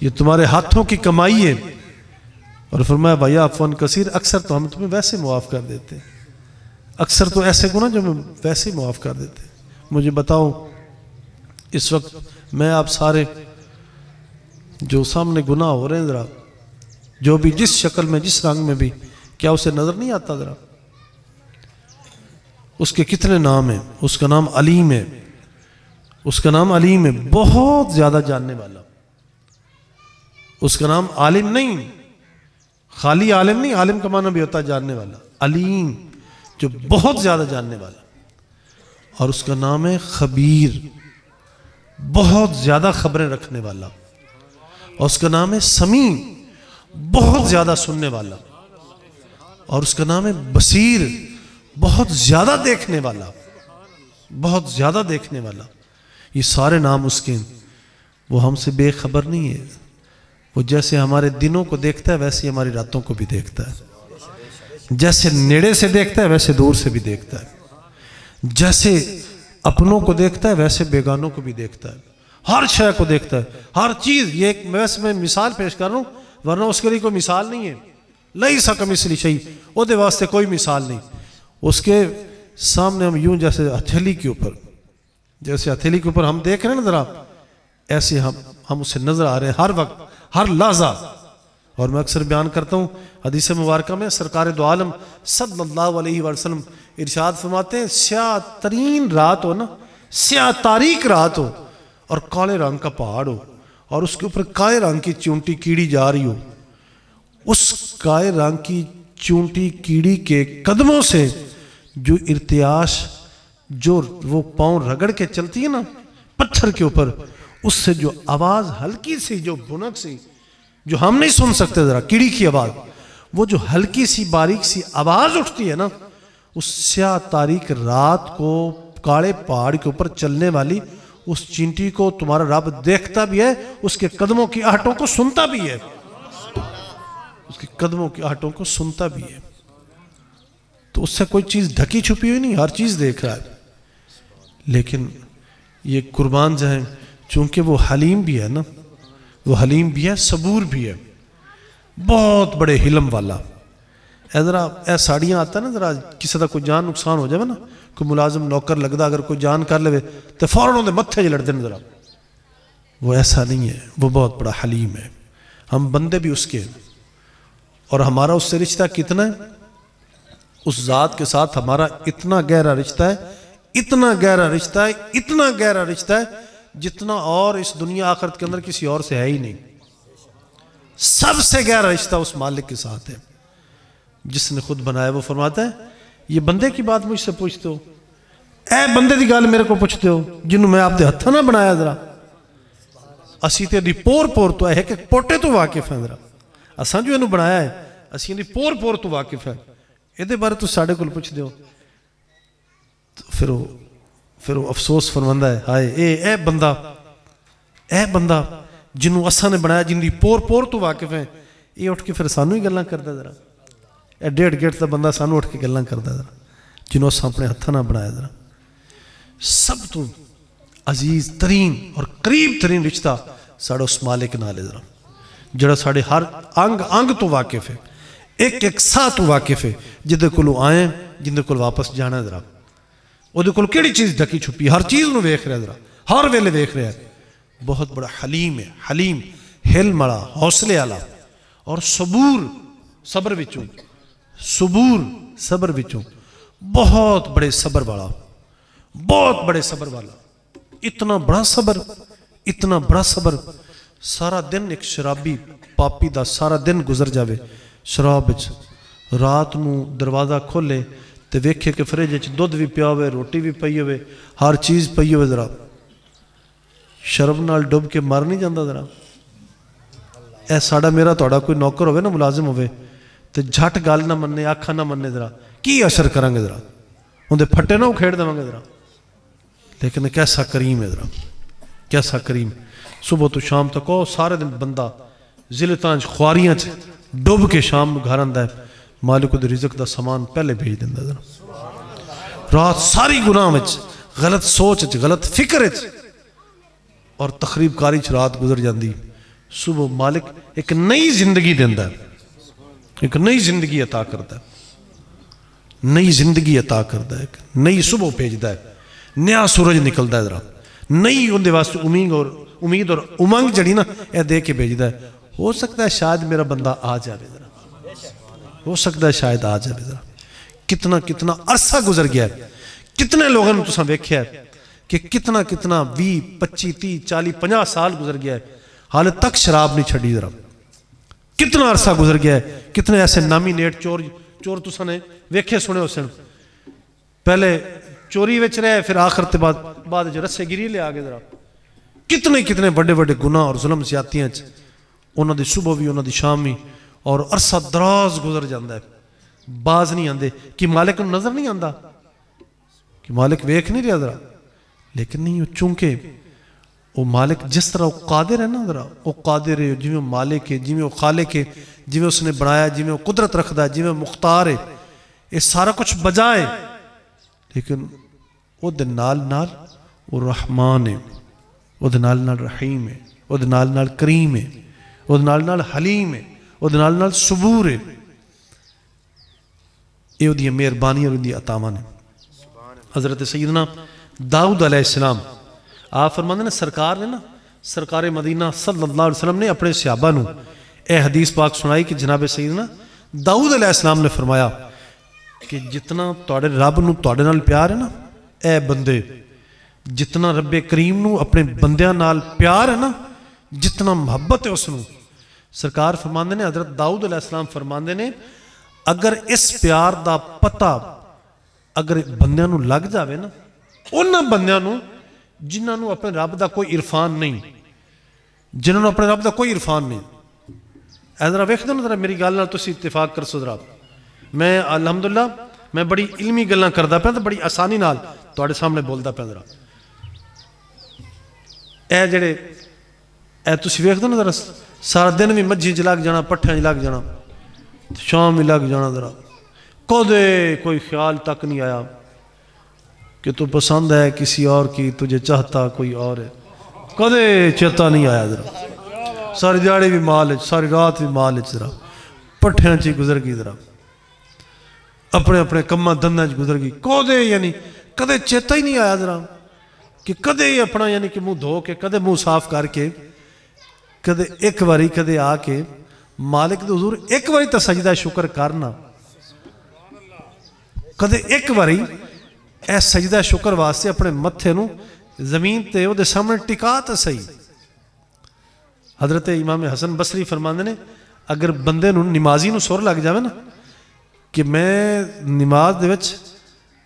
یہ تمہارے ہاتھوں کی کمائی ہے. اور فرمایا وَيَعْفُو عَن كَثِيرٍ، اکثر تو ہم تمہیں ویسے معاف کر دیتے ہیں، اکثر تو ایسے گناہ جو ہم ویسے معاف کر دیتے ہیں. مجھے بتاؤ اس وقت میں آپ سارے جو سامنے گناہ ہو رہے ہیں ذرا جو بھی جس شکل میں جس رنگ میں بھی کیا اسے نظر نہیں آتا ذرا اس کے کتنے نام ہیں اس کا نام علیم ہے اس کا نام علیم ہے بہت زیادہ جاننے والا اس کا نام عالم نہیں خالی عالم نہیں عالم کا معنی بھی ہوتا ہے جاننے والا علیم جو بہت زیادہ جاننے والا اور اس کا نام ہے خبیر بہت زیادہ خبریں رکھنے والا اور اس کا نام ہے سمیع بہت زیادہ سننے والا اور اس کا نام ہے بصیر بہت زیادہ دیکھنے والا بہت زیادہ دیکھنے والا یہ سارے نام اس کے وہ ہم سے بے خبر نہیں ہے وہ جیسے ہمارے دنوں کو دیکھتا ہے ویسے ہی ہماری راتوں کو بھی دیکھتا ہے جیسے نیڑے سے دیکھتا ہے ویسے دور سے بھی دیکھتا ہے جیسے اپنوں کو دیکھتا ہے ویسے بیگانوں کو بھی دیکھتا ہے ہر شے کو دیکھتا ہے ہر چیز یہ ایک میں مثال پیش کر رہا ہوں ورنہ اس کے لیے کوئی مثال نہیں ہے لیس کمثلہ شیء وہ دے واسطے کوئی مثال نہیں اس کے سامنے ہم یوں جیسے ہتھیلی کے اوپر ہم دیکھ رہے ہیں نا ذرا ایسے ہم اسے نظر آ رہے ہیں ہر وقت ہر لحظہ اور میں اکثر بیان کرتا ہوں حدیث مبارکہ میں سرکار دو عالم صلی اللہ علیہ وسلم ارشاد فرماتے ہیں سیاہ ترین رات ہو نا سیاہ تاریک رات ہو اور کالے رنگ کا پہاڑ ہو اور اس کے اوپر کالے رنگ کی چونٹی کیڑی جا رہی ہو اس کالے رنگ کی چونٹی کیڑی کے قدموں سے جو ارتعاش جو وہ پاؤں رگڑ کے چلتی ہے نا پتھر کے اوپر اس سے جو آواز ہلکی سی جو بھنک سی جو ہم نہیں سن سکتے ذرا کیڑی کی آواز وہ جو ہلکی سی باریک سی آواز اٹھتی ہے نا اس سیاہ تاریک رات کو کالے پہاڑ کے اوپر چلنے والی اس چینٹی کو تمہارا رب دیکھتا بھی ہے اس کے قدموں کی آہٹوں کو سنتا بھی ہے اس کے قدموں کی آہٹوں کو سنتا بھی ہے تو اس سے کوئی چیز ڈھکی چھپی ہوئی نہیں ہر چیز دیکھ رہا ہے لیکن یہ قربان جائیں چونکہ وہ حلیم بھی ہے نا وہ حلیم بھی ہے صبور بھی ہے بہت بڑے حلم والا اے ساڑیاں آتا ہے نا ذرا کسی کا کوئی جان نقصان ہو جائے نا کوئی ملازم نوکر لگتا اگر کوئی جان کر لے تو فوراً انہیں متھے جلڑ دیں ذرا وہ ایسا نہیں ہے وہ بہت بڑا حلیم ہے ہم بندے بھی اس کے اور ہمارا اس سے رشتہ کتنا ہے اس ذات کے ساتھ ہمارا اتنا گہرا رشتہ ہے اتنا گہرا رشتہ ہے اتنا گہرا رشتہ ہے جتنا اور اس دنیا آخرت کے اندر کسی اور سے ہے ہی نہیں سب سے گہرا رشتہ اس مالک کے ساتھ ہے جس نے خود بنایا وہ فرماتا ہے یہ بندے کی بات مجھ سے پوچھتے ہو اے بندے دی گال میرے کو پوچھتے ہو جنہوں میں آپ دے ہتھا نہ بنایا ذرا اسی تیری پور تو ہے کہ پوٹے تو واقف ہیں ذرا اساں جو انہوں بنایا ہے اسی دی پور تو واقف ہے یہ دے بارے تو ساڑھے کل پوچھ دے ہو پھر وہ افسوس فرماندہ ہے ہائے اے بندہ جنہوں اساں نے بنایا جن دی پور تو واقف ہیں یہ اٹھ کے پھر سانو ہی گلاں کردا ذرا اے ڈیڑھ گیٹ تا بندہ سانو اٹھ کے گلاں کردا ذرا جنہوں اساں اپنے ہتھاں نہ بنایا ذرا سب تو عزیز ترین اور قریب ترین رشتہ ساڑھا اس مالک نالے ذرا جڑا ساڑھے ہر انگ تو واقف ہے ایک سا تو واقف ہے جدے کلو آئیں جندے کل واپس جانا ذرا وہ دے کل کیڑی چیز ڈھکی چھپی ہر چیز نو ویکھ رہا ذرا ہر ویلے ویکھ رہا ہے بہت بڑا حلیم ہے حلیم ہل مڑا حوصلے والا اور صبر وچوں بہت بڑے صبر والا اتنا بڑا صبر سارا دن ایک شرابی پاپی دا سارا دن گزر جاوے شراب وچ رات نو دروازہ کھولے تے ویکھے کہ فریج وچ دودھ بھی پیا ہوئے روٹی بھی پئی ہوئے ہر چیز پئی ہوئے ذرا شرم نال ڈب کے مر نہیں جاندہ ذرا اے ساڑا میرا توڑا کوئی نوکر ہوئے نا ملازم ہوئے تے جھٹ گال نہ مننے آکھا نہ مننے ذرا کی اثر کرانگے ذرا ان دے پھٹے نہ اکھیڑ دوانگے ذرا لیکن کیسا کریم ہے ذرا کیسا کریم صبح تو شام تک سارے دن بندہ ذلتانج خواریاں ڈب کے شام نو گھر آندہ ہے مالک دے رزق دا سامان پہلے بھیج دیندہ ذرا رات ساری گناہ وچ غلط سوچ غلط فکر اور تخریب کاری رات گزر جاندی صبح مالک ایک نئی زندگی دیندہ ہے ایک نئی زندگی عطا کرتا ہے نئی زندگی عطا کرتا ہے ایک نئی صبح بھیجتا ہے نیا سورج نکلتا ہے ذرا نہیں اندے واسطے امید اور امنگ جڑی نا اے دے کے بھیجدا ہے. ہو سکتا ہے شاید میرا بندہ آ جائے ذرا, ہو سکتا ہے شاید آ جائے ذرا. کتنا عرصہ گزر گیا ہے, کتنے لوگوں نے تساں ویکھیا ہے کہ کتنا 20 25 30 40 50 سال گزر گیا ہے, حال تک شراب نہیں چھڑی. ذرا کتنا عرصہ گزر گیا ہے, کتنے ایسے نامی نیٹ چور تساں نے ویکھے سنے ہو سن, پہلے چوری وچ رہے پھر آخر تے بعد جو رسے گری لے آگے. ذرا کتنے بڑے گناہ اور ظلم زیادتیاں انہاں دی صبح بھی انہاں دی شام بھی, اور عرصہ دراز گزر جاندہ ہے, باز نہیں آندے. کہ مالک نو نظر نہیں آندا, کہ مالک ویکھ نہیں رہا ذرا, لیکن نہیں چونکہ وہ مالک جس طرح وہ قادر ہے نا, ذرا وہ قادر ہے جی وہ مالک ہے, جی وہ خالق ہے, جی اس نے بنایا, جی وہ قدرت رکھدا ہے, جی وہ مختار ہے, یہ سارا کچھ بجائے, لیکن وہ دے نال وہ رحمان ہے, وہ دے نال رحیم ہے, وہ دے نال کریم ہے, وہ دے نال حلیم ہے, وہ دے نال صبور ہے. یہ دی مہربانی اور دی عطاواں نے. حضرت سیدنا داؤد علیہ السلام آپ فرماندے نے سرکار نے نا, سرکار مدینہ صلی اللہ علیہ وسلم نے اپنے صحابہ نو اے حدیث پاک سنائی کہ جناب سیدنا داؤد علیہ السلام نے فرمایا کہ جتنا تواڈے رب نو تواڈے نال پیار ہے نا اے بندے, جتنا رب کریم نو اپنے بندیاں نال پیار ہے نا, جتنا محبت ہے اس نو, سرکار فرماندے نے حضرت داؤد علیہ السلام فرماندے نے اگر اس پیار دا پتہ اگر بندیاں نو لگ جاوے نا, انہاں بندیاں نو جنہاں نو اپنے رب دا کوئی عرفان نہیں, جنہاں نو اپنے رب دا کوئی عرفان نہیں. اے ذرا ویکھ دو نا, ذرا میری گل نال تسی اتفاق کرسو. ذرا میں الحمدللہ میں بڑی علمی گلاں کردا پیا تے بڑی آسانی نال تواڈے سامنے بولدا پیا. ذرا اے جڑے اے تسی ویکھ دو نا, ذرا سارا دن بھی مجھی چ لگ جانا, پٹھیاں چ لگ جانا, شام بھی لگ جانا. ذرا کدے کوئی خیال تک نہیں آیا کہ تو پسند ہے کسی اور کی, تجھے چاہتا کوئی اور ہے, کدے چیتا نہیں آیا. ذرا ساری دیہڑی بھی مال, ساری رات بھی مال, ذرا پٹھیاں چ گزر گئی, ذرا اپنے کماں دنداں چ گزر گئی. کدے یعنی کدے چیتا ہی نہیں آیا ذرا کہ کدے ہی اپنا یعنی کہ منہ دھو کے, کدے منہ صاف کر کے, کدے ایک واری کدے آ کے مالک دے حضور ایک واری تا سجدہ شکر کرنا, کدے ایک واری اے سجدہ شکر واسطے اپنے متھے نو زمین تے او دے سامنے ٹکا تا صحیح. حضرت امام حسن بصری فرماندے نے اگر بندے نو نمازی نو سر لگ جاوے نا کہ میں نماز دے وچ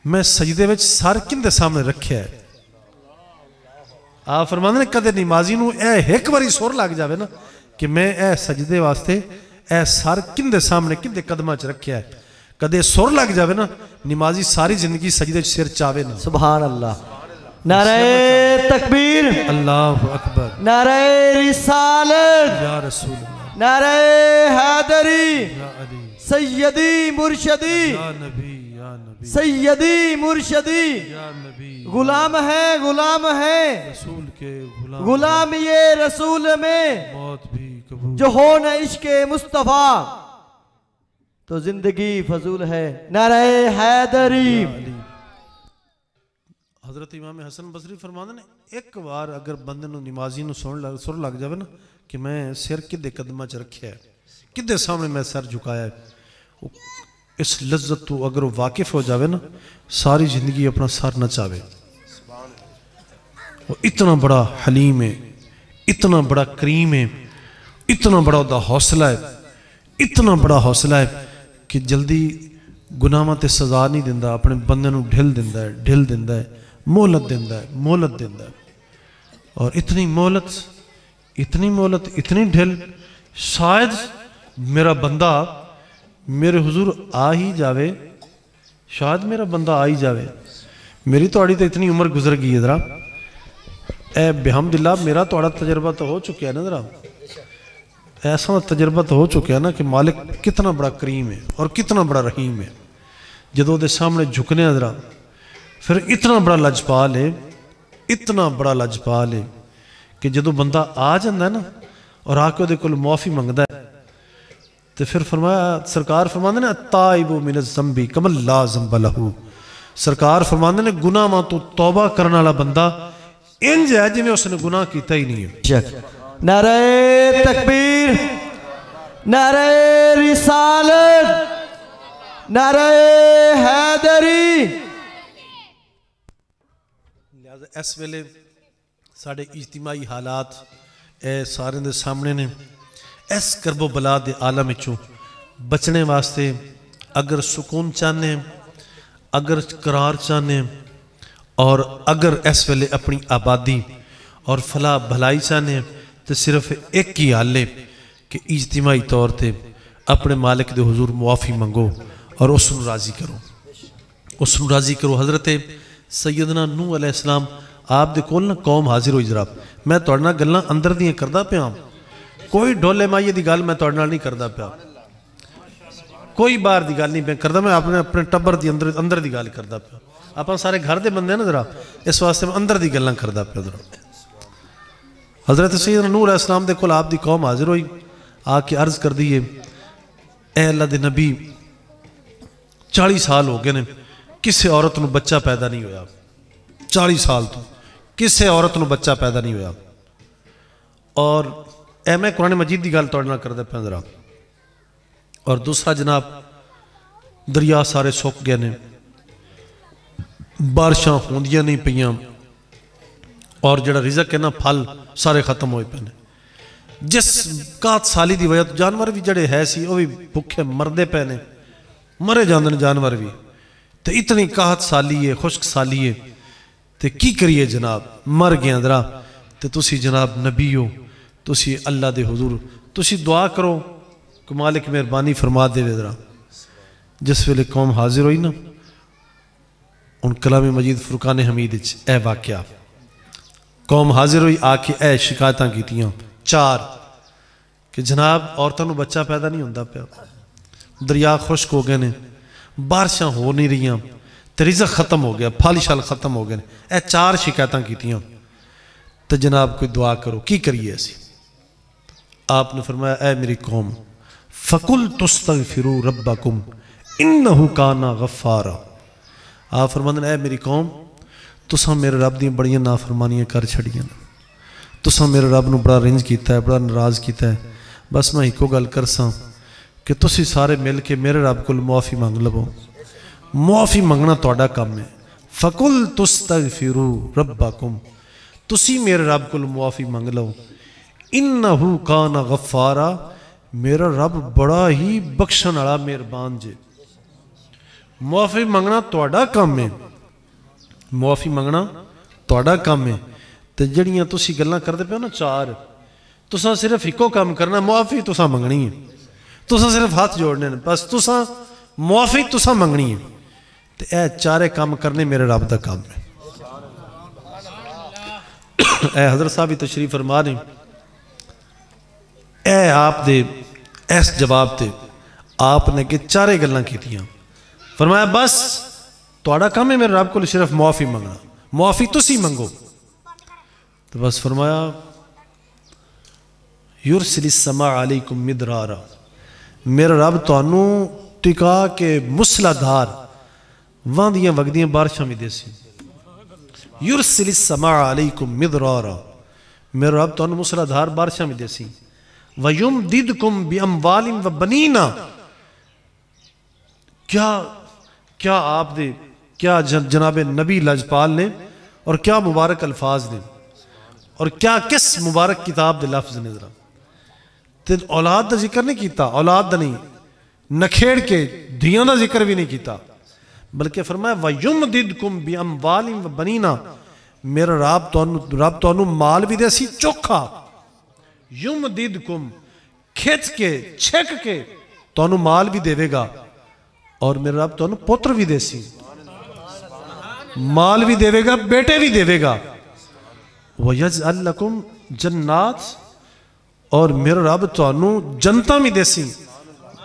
میں سجدے وچ سر کن دے سامنے رکھیا ہے, آپ فرماندے نے کدے نمازی نو اے ایک واری سر لگ جاوے نا کہ میں اے سجدے واسطے اے سر کن دے سامنے کن دے قدمہ چ رکھیا ہے, کدے سر لگ جاوے نا نمازی ساری زندگی سجدے سر چاوے نا. سبحان اللہ. نعرہ تکبیر, اللہ اکبر, نعرہ رسالت, یا رسول اللہ, نعرہ حیدری, یا علی, سیدی مرشدی, یا نبی, یا نبی, سیدی مرشدی, یا نبی, غلام ہے غلام ہے, رسول کے غلام, غلام یہ رسول میں موت بھی قبول, جو ہو نہ عشق مصطفیٰ تو زندگی فضول ہے. نعرہ حیدری. حضرت امام حسن بصری فرماندے نے ایک بار اگر بندے نو نمازی نو سر لگ جاوے نا کہ میں سر کدے قدمہ چ رکھیا ہے, کدے سامنے میں سر جھکایا ہے, اس لذت تو اگر وہ واقف ہو جاوے نا ساری زندگی اپنا سر نہ چاوے. وہ اتنا بڑا حلیم ہے, اتنا بڑا کریم ہے, اتنا بڑا دا حوصلہ ہے, اتنا بڑا حوصلہ ہے کہ جلدی گناہاں تے سزا نہیں دیندا, اپنے بندے نو ڈھل دیندا ہے, مہلت دیندا ہے. اور اتنی مہلت اتنی ڈھل, شاید میرا بندہ میرے حضور آ ہی جاوے, شاید میرا بندہ آ ہی جاوے. میری توڑی تو اتنی عمر گزر گئی ہے, ذرا اے بحمدللہ میرا توڑا تجربہ تو ہو چکیا ہے نا, ذرا ایسا تجربہ تو ہو چکا ہے نا کہ مالک کتنا بڑا کریم ہے اور کتنا بڑا رحیم ہے. جدو دے سامنے جھکنے ذرا پھر اتنا بڑا لجپال ہے, اتنا بڑا لجپال ہے کہ جدو بندہ آ جاندہ ہے نا اور آ کے دے کل معافی منگدہ ہے تو پھر فرمایا, سرکار فرماندے نے التائب من الذنب کمن لا ذنب لہ. سرکار فرماندے نے گناہ ماں تو توبہ کرنے والا بندہ انج ہے جی میں اس نے گناہ کیتا ہی نہیں ہے. نعرہ تکبیر، نعرہ رسالت، نعرہ حیدری. لہذا اس ویلے ساڑھے اجتماعی حالات اے سارے دے سامنے نے. اس کرب و بلا دے عالم چوں بچنے واسطے اگر سکون چاہنے، اگر قرار چاہنے، اور اگر اس ویلے اپنی آبادی اور فلاح بھلائی چاہنے تو صرف ایک ہی حال ہے کہ اجتماعی طور تے اپنے مالک دے حضور معافی منگو اور اس نو راضی کرو. اس نو راضی کرو. حضرت سیدنا نوح علیہ السلام آپ دے کول نا قوم حاضر ہوئی. جناب میں تہاڈے نال گلاں اندر دیاں کردا پیا، کوئی ڈھولے مائیے دی گل میں تہاڈے نال نہیں کردا پیا، کوئی باہر دی گل نہیں پہ کردا. میں اپنے ٹبر دی اندر دی گل کردا پیا. آپ سارے گھر دے بندے ہیں نا ذرا، اس واسطے میں اندر دی گلاں کردا پیا. ذرا حضرت سیدنا نوح علیہ السلام دے کول آپ دی قوم حاضر ہوئی، آ کے عرض کر دیئے اے اللہ دے نبی 40 سال ہو گئے نے کسے عورت نو بچہ پیدا نہیں ہویا. 40 سال تو کسے عورت نو بچہ پیدا نہیں ہویا. اور اے میں قرآن مجید دی گل تہاڈے نال کردا پیا ذرا. اور دوسرا جناب دریا سارے سک گئے نے، بارشاں ہوندیاں نہیں پیاں، اور جڑا رزق ہے نا پھل سارے ختم ہوئے پے نے. جس قحط سالی دی وجہ تو جانور بھی جڑے ہے سی وہ بھی بھکھے مردے پے نے، مرے جاندے نے جانور بھی. تو اتنی قحط سالی ہے، خشک سالی ہے، تو کی کریے جناب، مر گیا ذرا. تو تسی جناب نبی ہو، تسی اللہ دے حضور تسی دعا کرو کہ مالک مہربانی فرما دے ذرا. جس ویلے قوم حاضر ہوئی نا، ان کلام مجید فرقان حمید اے واقعہ قوم حاضر ہوئی، آ کے اے شکایتاں کیتیاں 4 کہ جناب عورتوں نو بچہ پیدا نہیں ہوندا پیا، دریا خشک ہو گئے نے، بارشاں ہو نہیں رہیاں، تے رزق ختم ہو گیا، پھل شل ختم ہو گئے نے. اے 4 شکایتاں کیتیاں. تو جناب کوئی دعا کرو، کی کریے ایسی؟ آپ نے فرمایا اے میری قوم فَقُلْتُ اسْتَغْفِرُوا رَبَّكُمْ إِنَّهُ كَانَ غَفَّارًا. آپ فرماندے اے میری قوم تساں میرے رب دی بڑیاں نافرمانیاں کر چھڑیاں، تساں میرے رب نو بڑا رنج کیتا ہے، بڑا ناراض کیتا ہے. بس میں ایکو گل کرساں کہ تسی سارے مل کے میرے رب کو معافی مانگ لو. معافی منگنا تہاڈا کام ہے. فَقُلْتُ اسْتَغْفِرُوا رَبَّكُمْ، تسی میرے رب کو معافی مانگ لو. إِنَّهُ كَانَ غَفَّارًا، میرا رب بڑا ہی بخشن والا مہربان جے. معافی منگنا تہاڈا کام ہے، معافی منگنا تہاڈا کام ہے. تے جڑیاں تسی گلاں کردے پے ہو نا 4، تساں صرف ایکو کام کرنا، معافی تساں منگنی ہے. تساں صرف ہاتھ جوڑنے نے، بس تساں معافی تساں منگنی ہے. تے اے 4 کام کرنے میرے رب دا کام ہے. اے حضرت صاحب تشریف فرما رہے اے آپ دے ایس جواب تے آپ نے کہ 4 گلاں کیتیاں. فرمایا بس تہاڈا کام ہے میرے رب کو صرف معافی منگنا، معافی تسی منگو. تو بس فرمایا یرسل السماء علیکم مدرارا، میرا رب تانوں ٹکا کے مسلا دھار واندیاں وگدیاں بارشاں بھی دے سی. یرسل السماء علیکم مدرارا، میرا رب تانوں مسلا دھار بارشاں بھی دے سی. وَيُمْدِدْكُمْ بِأَمْوَالٍ وَبَنِينَ، کیا آپ دے کیا جناب نبی لجپال نے، اور کیا مبارک الفاظ نے، اور کیا کس مبارک کتاب دے لفظ نے. ذرا تے اولاد دا ذکر نہیں کیتا، اولاد دا نہیں نکھیڑ کے دھیاں دا ذکر بھی نہیں کیتا، بلکہ فرمایا وَيُمْدِدْكُمْ بِأَمْوَالٍ وَبَنِينَ، میرا رب تانوں مال بھی دے سی چوکھا. یمددکم کھچ کے چھک کے تانوں مال بھی دے گا، اور میرا رب تانوں پتر بھی دے سی، مال بھی دے گا، بیٹے بھی دے گا. وَيَجْعَلْ لَكُمْ جَنَّاتٍ، اور میرا رب تانوں جنتاں بھی دے سی.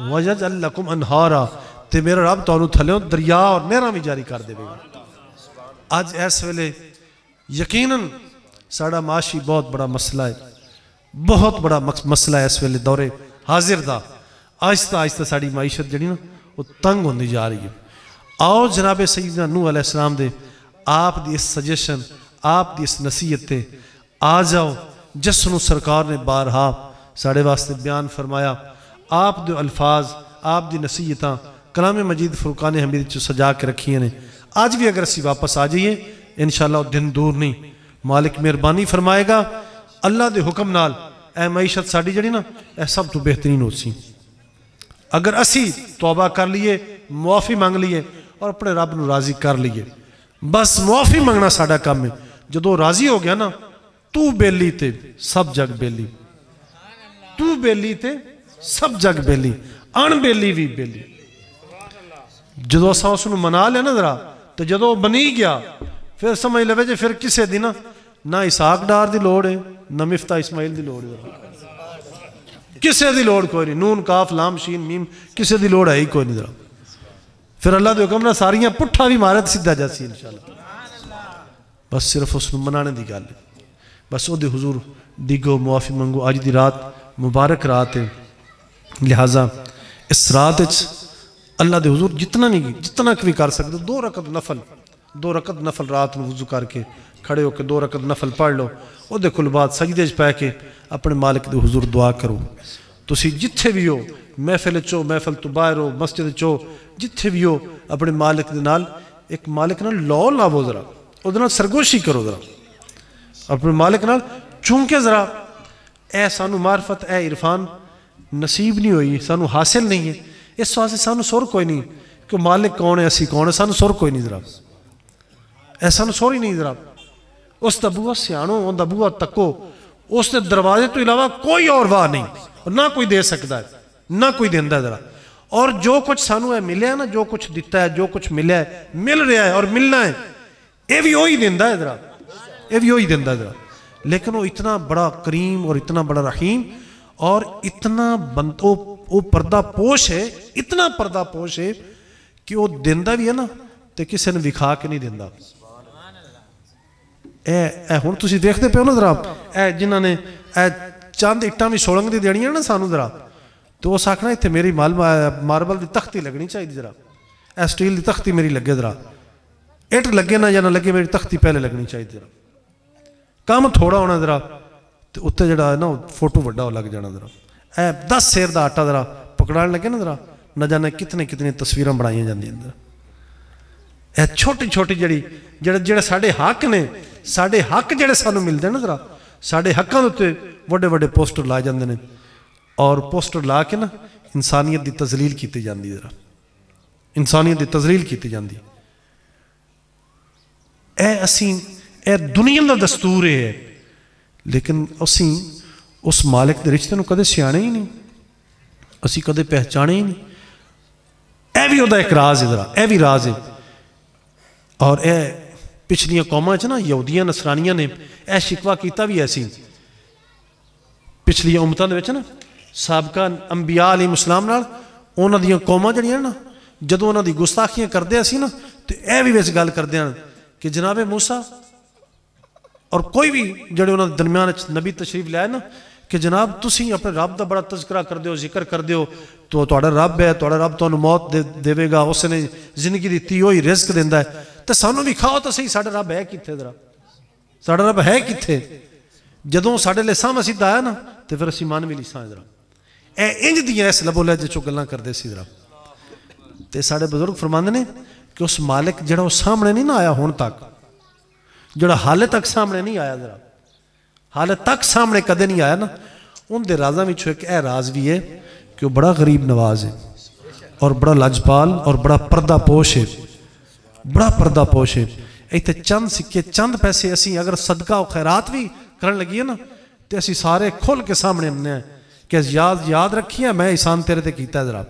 وَيَجْعَلْ لَكُمْ أَنْهَارًا، تے میرا رب تانوں تھلیوں دریا اور نہراں بھی جاری کر دے گا. آج اس ویلے یقیناً ساڑا معاشی بہت بڑا مسئلہ ہے، بہت بڑا مسئلہ ہے اس ویلے دورے حاضر دا. آہستہ آہستہ ساڑی معیشت جڑی نا وہ تنگ ہوندی جا رہی ہے. آؤ جناب سیدنا نوح علیہ السلام دے آپ دی اس سجیشن، آپ دی اس نصیحت تے آ جاؤ جس نو سرکار نے بارہا ساڑے واسطے بیان فرمایا. آپ دے الفاظ آپ دی نصیحتاں کلام مجید فرقان حمید چ سجا کے رکھیے نے. آج بھی اگر اسی واپس آ جائیے انشاءاللہ وہ دن دور نہیں. مالک مہربانی فرمائے گا اللہ دے حکم نال اے معیشت ساڑی جڑی نا اے سب تو بہترین ہو سی. اگر اسی توبہ کر لیے معافی مانگ لیے اور اپنے رب نو راضی کر لیے. بس معافی مانگنا ساڑا کام ہے. جدو راضی ہو گیا نا تو بیلی تے سب جگ بیلی. تو بیلی تے سب جگ بیلی ان بیلی بھی بیلی. جدو اسا اس نو منا لیا نا ذرا تو جدو بنی گیا پھر سمجھ لے جے پھر کسے دی نہ اسحاق ڈار دی لوڑ ہے نہ مفتاح اسماعیل دی لوڑ ہے. کسے دی لوڑ کوئی نہیں. نون کاف لام شین میم کسے دی لوڑ ہے ہی کوئی نہیں. ذرا پھر اللہ دے حکم نہ ساریاں پٹھا بھی مارے سیدھا جاسی انشاءاللہ. بس صرف اس نو منانے دی گل ہے. بس او دے حضور دیگو معافی منگو. آج دی رات مبارک رات ہے لہذا اس رات اللہ دے حضور جتنا بھی کر سکتے 2 رکعت نفل رات میں وضو کر کے کھڑے ہو کے 2 رکعت نفل پڑھ لو. او دے کل بعد سجدے پہ کے اپنے مالک دے حضور دعا کرو. تسی جتھے بھی ہو محفل چو محفل تو باہر ہو مسجد چو جتھے بھی ہو اپنے مالک دے نال ایک مالک نال لو لاو ذرا او دے نال سرگوشی کرو ذرا اپنے مالک نال. چونکہ ذرا اے سانو معرفت اے عرفان نصیب نہیں ہوئی سانو حاصل نہیں ہے. اس واسطے سانو سر کوئی نہیں کہ مالک کون ہے اسی کون ہے. سانو سر کوئی نہیں ذرا اے سانو سر ہی نہیں. ذرا اس دا بوہا سیانو ان دا بوہا تکو. اس دے دروازے تو علاوہ کوئی اور واہ نہیں اور نہ کوئی دے سکتا ہے نہ کوئی دیندہ ہے. ذرا اور جو کچھ سانو ہے ملیا ہے نا جو کچھ دیتا ہے جو کچھ ملیا ہے مل رہا ہے اور ملنا ہے اے بھی وہی دیندہ ہے. ذرا اے بھی وہی دیندہ ہے. ذرا لیکن وہ اتنا بڑا کریم اور اتنا بڑا رحیم اور اتنا وہ پردہ پوش ہے اتنا پردہ پوش ہے کہ وہ دیندہ بھی ہے نا تو کسی نے وکھا کے نہیں دیندہ. اے ہون تسی دیکھتے پہ ہو نا ذرا اے جنہاں نے اے چاند اٹھاں بھی سولنگ دی دیڑیاں نا سانو ذرا تو وہ ساکھنا ہے میری ماربل دی تختی لگنی چاہیے. ذرا اے سٹیل دی تختی میری لگے. ذرا اٹ لگے نہ یا نہ لگے میری تختی پہلے لگنی چاہیے. ذرا کام تھوڑا ہونا ذرا تو اتنے جڑا ہے نا فوٹو وڈا ہو لگ جانا. ذرا اے 10 سیر دا آٹا ذرا پکڑان لگے نا ذرا نہ جانے کتنے تصویراں بنائیاں جاندیاں. اے چھوٹی چھوٹی جڑے ساڈے حق نے ساڈے حق جڑے سانو ملتے ہیں نا ذرا ساڈے حقاں دے تے وڈے وڈے پوسٹر لائے جاندے نے اور پوسٹر لا کے نا انسانیت دی تذلیل کیتی جاندی. ذرا انسانیت دی تذلیل کیتی جاندی. اے دنیا دا دستور ہے لیکن اسی اس مالک دے رشتے نو کدے سیانے ہی نہیں اسی کدے پہچانے ہی نہیں. اے بھی او دا ایک راز ہے. ذرا اے بھی راز ہے. اور اے پچھلیاں قوماں چ نا یہودیاں نصرانیاں نے اے شکوہ کیتا بھی ایسی پچھلیاں امتاں دے وچ نا سابقہ انبیاء علیہ السلام نال انہاں دیاں قوماں جڑیاں نا جدوں انہاں دی گستاخیاں کردے اسی نا تے اے بھی وچ گل کردے ہیں کہ جناب موسیٰ اور کوئی بھی جڑے انہاں دے درمیان نبی تشریف لائے نا کہ جناب تسی اپنے رب دا بڑا تذکرہ کر دیو ذکر کر دیو تو تہاڈا رب ہے تہاڈا رب تانوں موت دے گا اس نے زندگی دتی ہوئی رزق دیندا ہے تے سانوں بھی کھاؤ تو صحیح ساڈا رب ہے کتھے. ذرا ساڈا رب ہے کتھے جدوں ساڈے لسان مسیح آیا نا تے پھر اسی مان بھی لسان. ذرا اے انج دیاں اس لبو لہجے چوں گلاں کردے سی. ذرا تے ساڈے بزرگ فرماندے نے کہ اس مالک جڑا وہ سامنے نہیں نہ آیا ہون تک جڑا حالے تک سامنے نہیں آیا. ذرا حالے تک سامنے کدے نہیں آیا نا ان دے رازاں وچوں ایک اے راز بھی ہے کہ وہ بڑا غریب نواز ہے اور بڑا لاجپال اور بڑا پردہ پوش ہے. بڑا پردہ پوش ہے. ایتھے چند سکے چند پیسے اسی اگر صدقہ و خیرات بھی کرن لگیے نا تے اسی سارے کھول کے سامنے ہمنے ہیں کہ یاد رکھیے میں احسان تیرے تے کیتا ہے. ذرا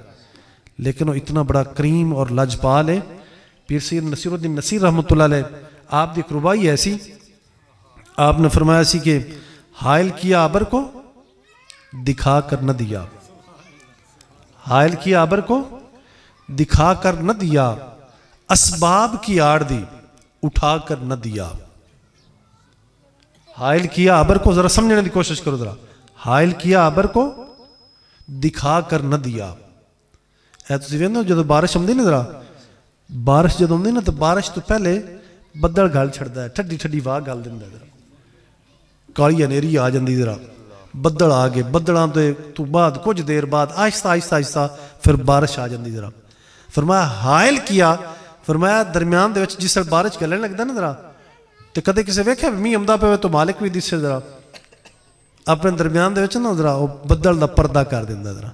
لیکن وہ اتنا بڑا کریم اور لاجپال ہے. پیر سید نصیر الدین نصیر رحمۃ اللہ علیہ آپ دی قربائی ایسی آپ نے فرمایا سی کہ حائل کیا آبر کو دکھا کر نہ دیا. حائل کیا آبر کو دکھا کر نہ دیا اسباب کی آڑ دی اٹھا کر نہ دیا. حائل کیا آبر کو ذرا سمجھنے دی کوشش کرو. ذرا حائل کیا آبر کو دکھا کر نہ دیا. اے تسی ویندے ہو جدوں بارش آندی نا ذرا بارش جدوں آندی نا تو بارش تو پہلے ਬੱਦਲ ਗਲ ਛੱਡਦਾ ਹੈ, ਠੱਡੀ ਠੱਡੀ ਵਾਹ ਗਲ ਦਿੰਦਾ ਜ਼ਰਾ, ਕਾਲੀ ਹਨੇਰੀ ਆ ਜਾਂਦੀ ਜ਼ਰਾ, ਬੱਦਲ ਆ ਗਏ, ਬੱਦਲਾਂ ਤੋਂ ਬਾਅਦ ਕੁਝ ਦੇਰ ਬਾਅਦ ਆਹਿਸਤਾ ਆਹਿਸਤਾ ਆਹਿਸਤਾ ਫਿਰ ਬਾਰਿਸ਼ ਆ ਜਾਂਦੀ ਜ਼ਰਾ। ਫਰਮਾਇਆ ਹਾਇਲ ਕੀਆ, ਫਰਮਾਇਆ ਦਰਮਿਆਨ ਦੇ ਵਿੱਚ ਜਿਸ ਵੇਲੇ ਬਾਰਿਸ਼ ਗਲਣ ਲੱਗਦਾ ਨਾ ਜ਼ਰਾ, ਤੇ ਕਦੇ ਕਿਸੇ ਵੇਖਿਆ ਮੀਂਹ ਆਉਂਦਾ ਪਿਆ ਤਾਂ ਮਾਲਿਕ ਵੀ ਦਿਸੇ ਜ਼ਰਾ ਆਪਣੇ ਦਰਮਿਆਨ ਦੇ ਵਿੱਚ ਨਾ ਜ਼ਰਾ ਉਹ ਬੱਦਲ ਦਾ ਪਰਦਾ ਕਰ ਦਿੰਦਾ ਜ਼ਰਾ।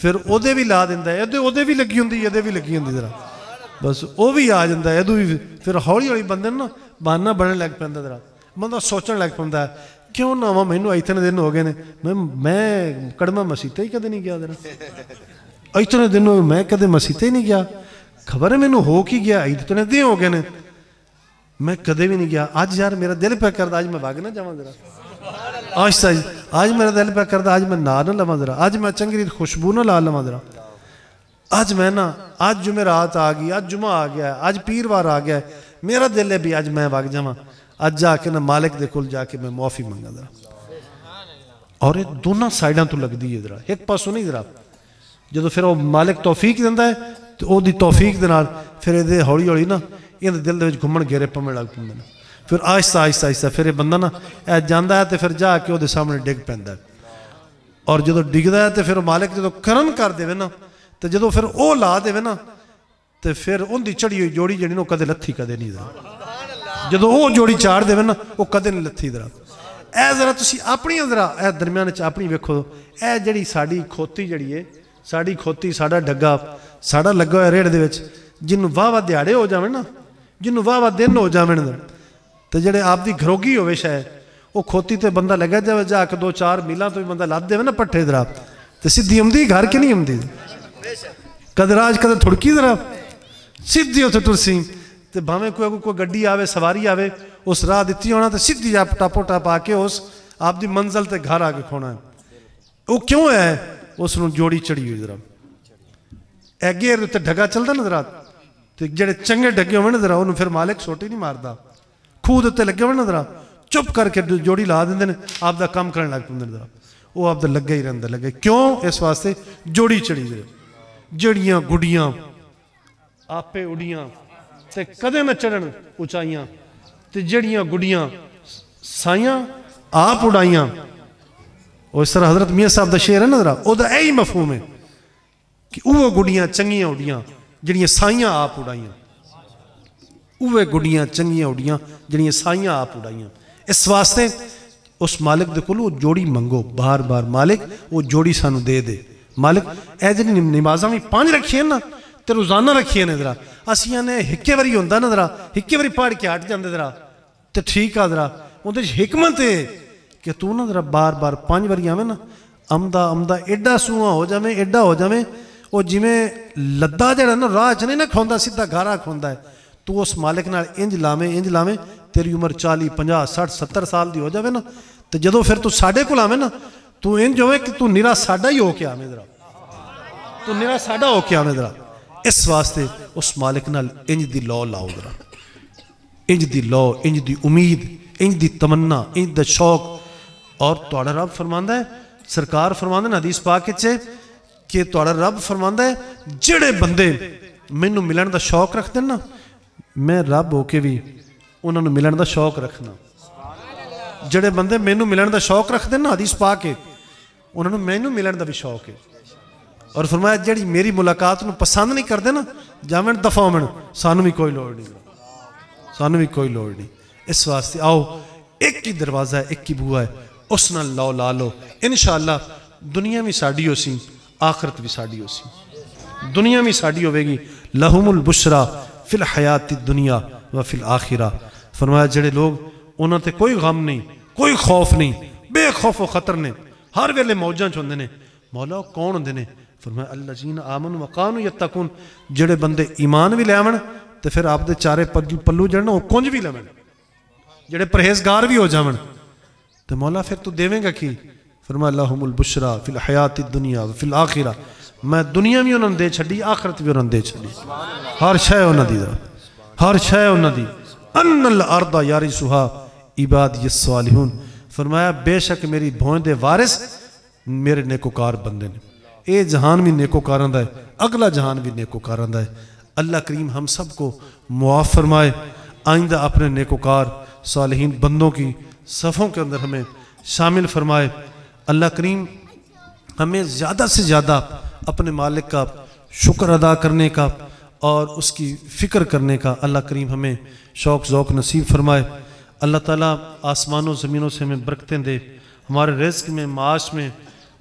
پھر ਉਹਦੇ ਵੀ ਲਾ ਦਿੰਦਾ ਹੈ, ਉਹਦੇ ਵੀ ਲੱਗੀ ਹੁੰਦੀ, ਇਹਦੇ ਵੀ ਲੱਗੀ ਹੁੰਦੀ ਜ਼ਰਾ, ਬਸ ਉਹ ਵੀ ਆ ਜਾਂਦਾ, ਇਹਦੋਂ ਵੀ ਫਿਰ ਹੌਲੀ ਹੌਲੀ ਬੰਦੇ ਨੂੰ ਨਾ ਬਹਾਨਾ ਬਣਨ ਲੱਗ ਪੈਂਦਾ, ਜ਼ਰਾ ਬੰਦਾ ਸੋਚਣ ਲੱਗ ਪੈਂਦਾ ਕਿਉਂ ਨਾ ਵਾ, ਮੈਨੂੰ ਇਤਨੇ ਦਿਨ ਹੋ ਗਏ ਨੇ, ਮੈਂ ਕੜਮਾ ਮਸੀਤੇ ਹੀ ਕਦੇ ਨਹੀਂ ਗਿਆ, ਜ਼ਰਾ ਇਤਨੇ ਦਿਨ ਹੋ ਮੈਂ ਕਦੇ ਮਸੀਤੇ ਹੀ ਨਹੀਂ ਗਿਆ, ਖਬਰ ਹੈ ਮੈਨੂੰ ਹੋ ਕੀ ਗਿਆ, ਇਤਨੇ ਦਿਨ ਹੋ ਗਏ ਨੇ ਮੈਂ ਕਦੇ ਵੀ ਨਹੀਂ ਗਿਆ, ਅੱਜ ਯਾਰ ਮੇਰਾ ਦਿਲ ਪਿਆ ਕਰਦਾ ਅੱਜ ਮੈਂ ਵਗ ਨਾ ਜਾਵਾਂ, ਜ਼ਰਾ آہستہ آج میرا دل پہ کرتا آج میں نار نہ لواں ذرا, آج میں چنگی خوشبو نہ لا لواں ذرا, آج میں نا آج جمعرات آ گئی, آج جمعہ آ گیا ہے, آج پیروار آ گیا ہے, میرا دل ہے بھی آج میں وگ جاواں, آج جا کے نا مالک دے کول جا کے میں معافی منگا ذرا. اور یہ دونوں سائیڈاں تو لگ دی ہے ذرا, ایک پاسوں نہیں ذرا, جدو پھر وہ مالک توفیق دیندا ہے تو او دی توفیق دے نال پھر یہ ہੌਲੀ ہੌਲੀ نا یہ دل دے وچ گھمن گھیرے پمن لگ پیندے نے, پھر آہستہ آہستہ آہستہ پھر یہ بندہ نا جاندہ ہے تو پھر جا کے وہ سامنے ڈگ پیندا ہے, اور جدو ڈگدا ہے تو پھر مالک جدو کرن کر دے نا تو جدو پھر او لا دے نا تو پھر ان دی چڑی ہوئی جوڑی جڑی نو کدے لتھی کدے نہیں ذرا, جدو او جوڑی چاڑ دے نا وہ کدے نہیں لتھی ذرا. اے ذرا تسی اپنی ذرا اے درمیان وچ اپنی ویکھو, اے جڑی ساڈی کھوتی جڑی ہے, ساڈی کھوتی ساڈا ڈگا ساڈا لگا ہوا ریڑ دے وچ, جنوں واہ واہ دیہاڑے ہو جاویں نا, جنوں واہ واہ دن ہو جاویں تو جڑے آپ دی گھروگی ہوئے شاید وہ کھوتی تے بندہ لگا جائے جا کے 2-4 میلاں تو بھی بندہ لاد دے نا پٹھے ذرا تو سیدھی آمدی گھر کے نہیں آمدی, کدے راج کدے تھڑکی ذرا سیدھی اتنے ٹرسی تو بھاویں کوئی گڈی آوے سواری آوے اس راہ دیتی ہونا تو سیدھی آپ ٹاپو ٹاپ آ کے اس آپ دی منزل تے گھر آ کے کھونا ہے. وہ کیوں ہے اس نو جوڑی چڑی ہوئی ذرا, اے گیر تے ڈھگا چلدا نا ذرا, تو جڑے چنگے ڈگے ہوئے نا ذرا انہوں پھر مالک سوٹی نہیں ماردا, خود اتنے لگے ہوئے نا ذرا چپ کر کے جوڑی لا دیں نے, آپ دا کام کرنے لگ پہ ذرا وہ آپ دا لگا ہی رہندا لگا, کیوں اس واسطے جوڑی چڑی ذرا, جڑیاں گڈیاں آپے اڑیاں تے کدے نہ چڑھن اونچائیاں, تے جڑیاں گڈیاں سائیاں آپ اڑائیاں. اور اس طرح حضرت میاں صاحب دا شعر ہے نا ذرا, او دا ایہی مفہوم ہے کہ وہ گڈیاں چنگیاں اڑیاں جڑیاں سائیاں آپ اڑائیاں, اوے گڈیاں چنگیاں اڑیاں جڑیاں سائیاں آپ اڑائیاں. اس واسطے اس مالک دے کولو جوڑی منگو بار بار, مالک وہ جوڑی سانو دے دے, مالک اے جڑی نمازاں بھی 5 رکھیے نا تے روزانہ رکھیے نے ذرا, اسیاں نے ہکے واری ہوندا نا ذرا, ہکے واری پڑھ کے ہٹ جاندے ذرا تے ٹھیک آ ذرا, اودے وچ حکمت ہے کہ تو نا ذرا بار بار 5 واری آویں نا آمدہ ایڈا سواں ہو جاویں, ایڈا ہو جاویں وہ جویں لدا جڑا نا راہ چ نہیں نا کھوندا سیدھا گھر کھوندا ہے, تو اس مالک نال انج لاویں تیری عمر 40 50 60 70 سال دی ہو جاوے نا, تو جدو پھر تو ساڈے کول آویں نا تو انج ہوئے کہ تو نیرا ساڈا ہی ہو کے آویں ذرا, تو نیرا ساڈا ہو کے آویں ذرا. اس واسطے اس مالک نال انج دی لو لاؤ ذرا, انج دی لو, انج دی امید, انج دی تمنا, انج دا شوق. اور تہاڈا رب فرماندا ہے, سرکار فرماندے نے حدیث پاک وچ کہ تہاڈا رب فرماندا ہے جڑے بندے مینوں ملن دا شوق رکھدے نا, میں رب ہو کے بھی انہوں نے ملن دا شوق رکھنا. جڑے بندے مینوں ملن دا شوق رکھدے نا, حدیث پاک ہے انہوں نے مینوں ملن دا بھی شوق ہے. اور فرمایا جڑی میری ملاقات نو پسند نہیں کردے نا جاویں دفع ہوویں, سانوں بھی کوئی لوڑ نہیں, سانوں بھی کوئی لوڑ نہیں. اس واسطے آؤ ایک ہی دروازہ ہے, ایک ہی بوا ہے, اس نال لو لا لو, انشاءاللہ دنیا بھی ساڈی ہو سی, آخرت بھی ساڈی ہو سی. دنیا بھی ساڈی ہوے گی, لہم البشرا فی الحیات الدنیا و فی الآخرہ. فرمایا جڑے لوگ انہاں تے کوئی غم نہیں, کوئی خوف نہیں, بے خوف و خطر نے, ہر ویلے موجاں چ ہوندے نے. مولا کون ہوندے نے؟ فرمایا الذین آمنوا وکانوا یتقون, جڑے بندے ایمان بھی لے آون تے پھر آپ دے چارے پلو جڑے نا وہ کنج بھی لون, جڑے پرہیزگار بھی ہو جاون تے مولا پھر تو دیویں گا کی؟ فرمایا لہم البشرا فی الحیات الدنیا و فی الآخرہ, میں دنیا بھی انہوں نے دے چھڑی, آخرت بھی انہوں نے دے چھڑی, ہر شے انہوں دی, ہر شے انہوں دی. ان الارض یارثها عبادی الصالحون. فرمایا بے شک میری بھوئیں دے وارث میرے نیکوکار بندے نے. اے جہان بھی نیکوکاراں دا ہے, اگلا جہان بھی نیکوکاراں دا ہے. اللہ کریم ہم سب کو معاف فرمائے, آئندہ اپنے نیکوکار صالحین بندوں کی صفوں کے اندر ہمیں شامل فرمائے. اللہ کریم ہمیں زیادہ سے زیادہ اپنے مالک کا شکر ادا کرنے کا اور اس کی فکر کرنے کا اللہ کریم ہمیں شوق ذوق نصیب فرمائے. اللہ تعالیٰ آسمانوں زمینوں سے ہمیں برکتیں دے, ہمارے رزق میں معاش میں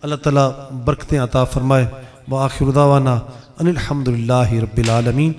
اللہ تعالیٰ برکتیں عطا فرمائے. وآخر دعوانا ان الحمد للہ رب العالمین۔